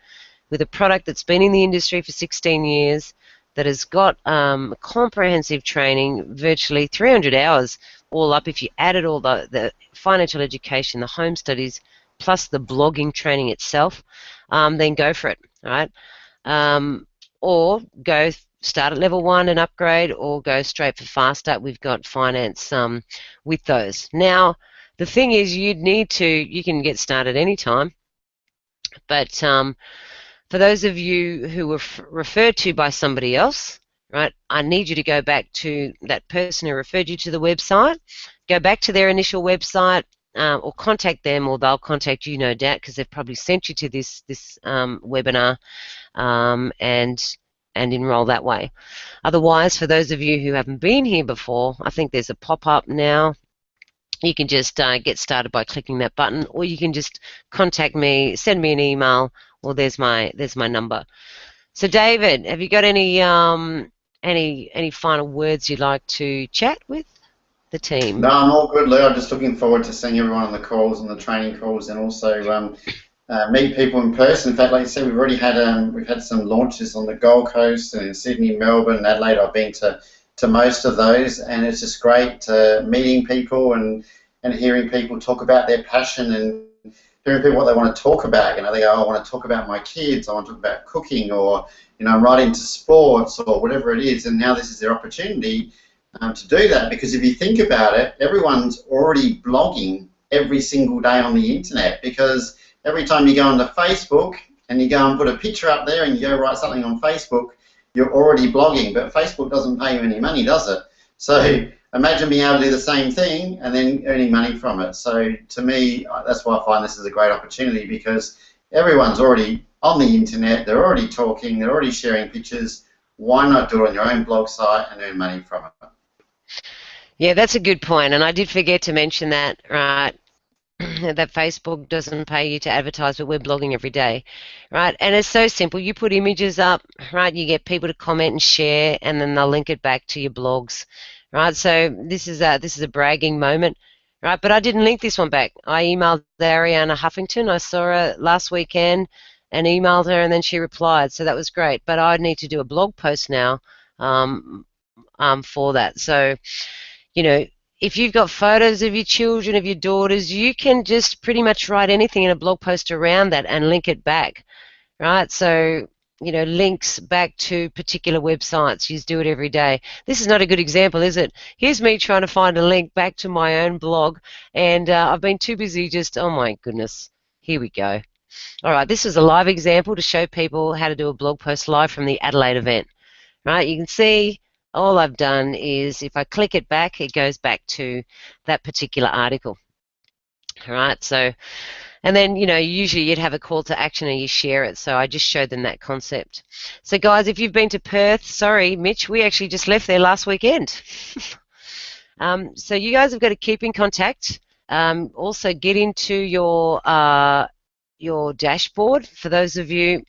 S1: with a product that's been in the industry for 16 years, that has got comprehensive training, virtually 300 hours all up, if you added all the financial education, the home studies, plus the blogging training itself, then go for it, all right? Or go start at level 1 and upgrade, or go straight for fast start. We've got finance with those. Now, the thing is, you can get started anytime, but for those of you who were referred to by somebody else, right, I need you to go back to that person who referred you to the website, go back to their initial website, or contact them, or they'll contact you, no doubt, because they've probably sent you to this webinar, and enroll that way. Otherwise, for those of you who haven't been here before, I think there's a pop-up now. You can just get started by clicking that button, or you can just contact me, send me an email, or there's my number. So David, have you got any final words you'd like to chat with the team?
S2: No, I'm all good, Lou. I'm just looking forward to seeing everyone on the calls and the training calls, and also meet people in person. In fact, like you said, we've had some launches on the Gold Coast and in Sydney, Melbourne, Adelaide. I've been to most of those, and it's just great meeting people and hearing people talk about their passion, and hearing people what they want to talk about. They go, I want to talk about my kids, I want to talk about cooking, or I'm right into sports, or whatever it is. And now this is their opportunity to do that, because if you think about it, everyone's already blogging every single day on the internet, because every time you go onto Facebook and you go and put a picture up there and you go write something on Facebook, you're already blogging. But Facebook doesn't pay you any money, does it? So imagine being able to do the same thing and then earning money from it. So to me, that's why I find this is a great opportunity, because everyone's already on the internet, they're already talking, they're already sharing pictures. Why not do it on your own blog site and earn money from it?
S1: Yeah, that's a good point, and I did forget to mention that, right? That Facebook doesn't pay you to advertise, but we're blogging every day, right? And it's so simple. You put images up, right? You get people to comment and share, and then they'll link it back to your blogs, right? So this is a bragging moment, right? But I didn't link this one back. I emailed Ariana Huffington. I saw her last weekend and emailed her, and then she replied. So that was great. But I need to do a blog post now for that. So, if you've got photos of your children, of your daughters, you can just pretty much write anything in a blog post around that and link it back, right? So, links back to particular websites. You just do it every day. This is not a good example, is it? Here's me trying to find a link back to my own blog, and I've been too busy oh my goodness, here we go. All right, this is a live example to show people how to do a blog post live from the Adelaide event, right? You can see all I've done is, if I click it back, it goes back to that particular article. All right, so, and then, usually you'd have a call to action and you share it. So I just showed them that concept. So guys, if you've been to Perth, sorry, Mitch, we actually just left there last weekend. So you guys have got to keep in contact. Also get into your dashboard. For those of you,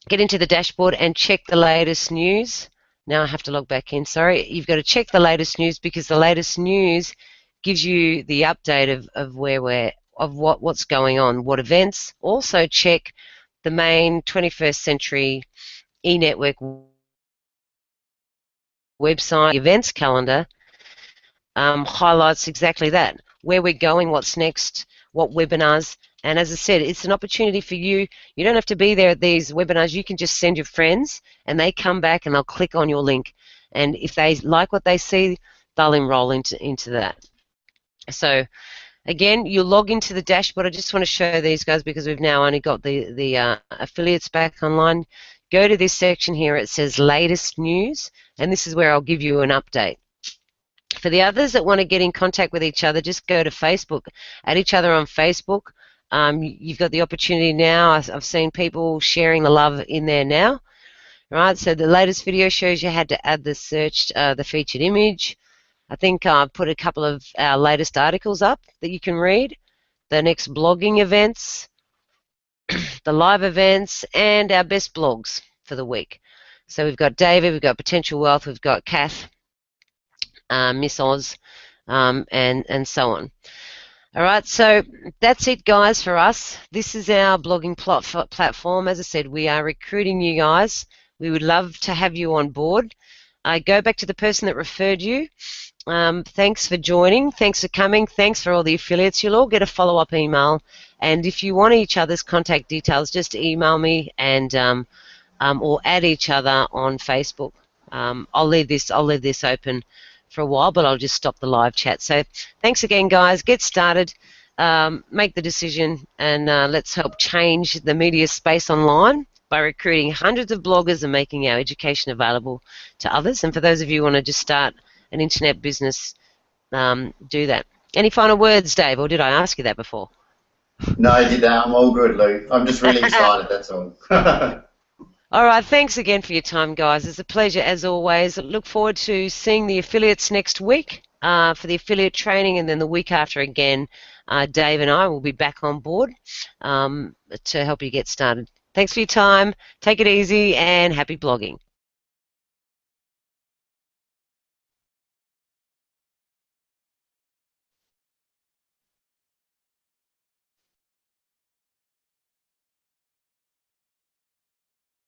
S1: get into the dashboard and check the latest news. Now I have to log back in, sorry. You've got to check the latest news, because the latest news gives you the update of what's going on, what events. Also check the main 21st Century ENetwork website events calendar. Highlights exactly that, where we're going, what's next, what webinars. And as I said, it's an opportunity for you. You don't have to be there at these webinars. You can just send your friends, and they come back and they'll click on your link. And if they like what they see, they'll enroll into that. So again, you log into the dashboard. I just want to show these guys, because we've now only got the affiliates back online. Go to this section here. It says latest news, and this is where I'll give you an update. For the others that want to get in contact with each other, just go to Facebook, add each other on Facebook. You've got the opportunity now. I've seen people sharing the love in there now. Right, so the latest video shows you how to add the featured image. I think I've put a couple of our latest articles up that you can read. The next blogging events, the live events, and our best blogs for the week. So we've got David, we've got Potential Wealth, we've got Kath, Miss Oz, and so on. All right, so that's it, guys, for us. This is our blogging platform. As I said, we are recruiting you guys. We would love to have you on board. Go back to the person that referred you. Thanks for joining. Thanks for coming. Thanks for all the affiliates. You'll all get a follow-up email. And if you want each other's contact details, just email me and or add each other on Facebook. I'll leave this open for a while, but I'll just stop the live chat. So thanks again, guys. Get started. Make the decision, and let's help change the media space online by recruiting hundreds of bloggers and making our education available to others. And for those of you who want to just start an internet business, do that. Any final words, Dave, or did I ask you that before?
S2: No, I did that. I'm all good, Lou. I'm just really excited, that's all.
S1: All right, thanks again for your time, guys. It's a pleasure as always. Look forward to seeing the affiliates next week for the affiliate training, and then the week after again, Dave and I will be back on board to help you get started. Thanks for your time. Take it easy and happy blogging.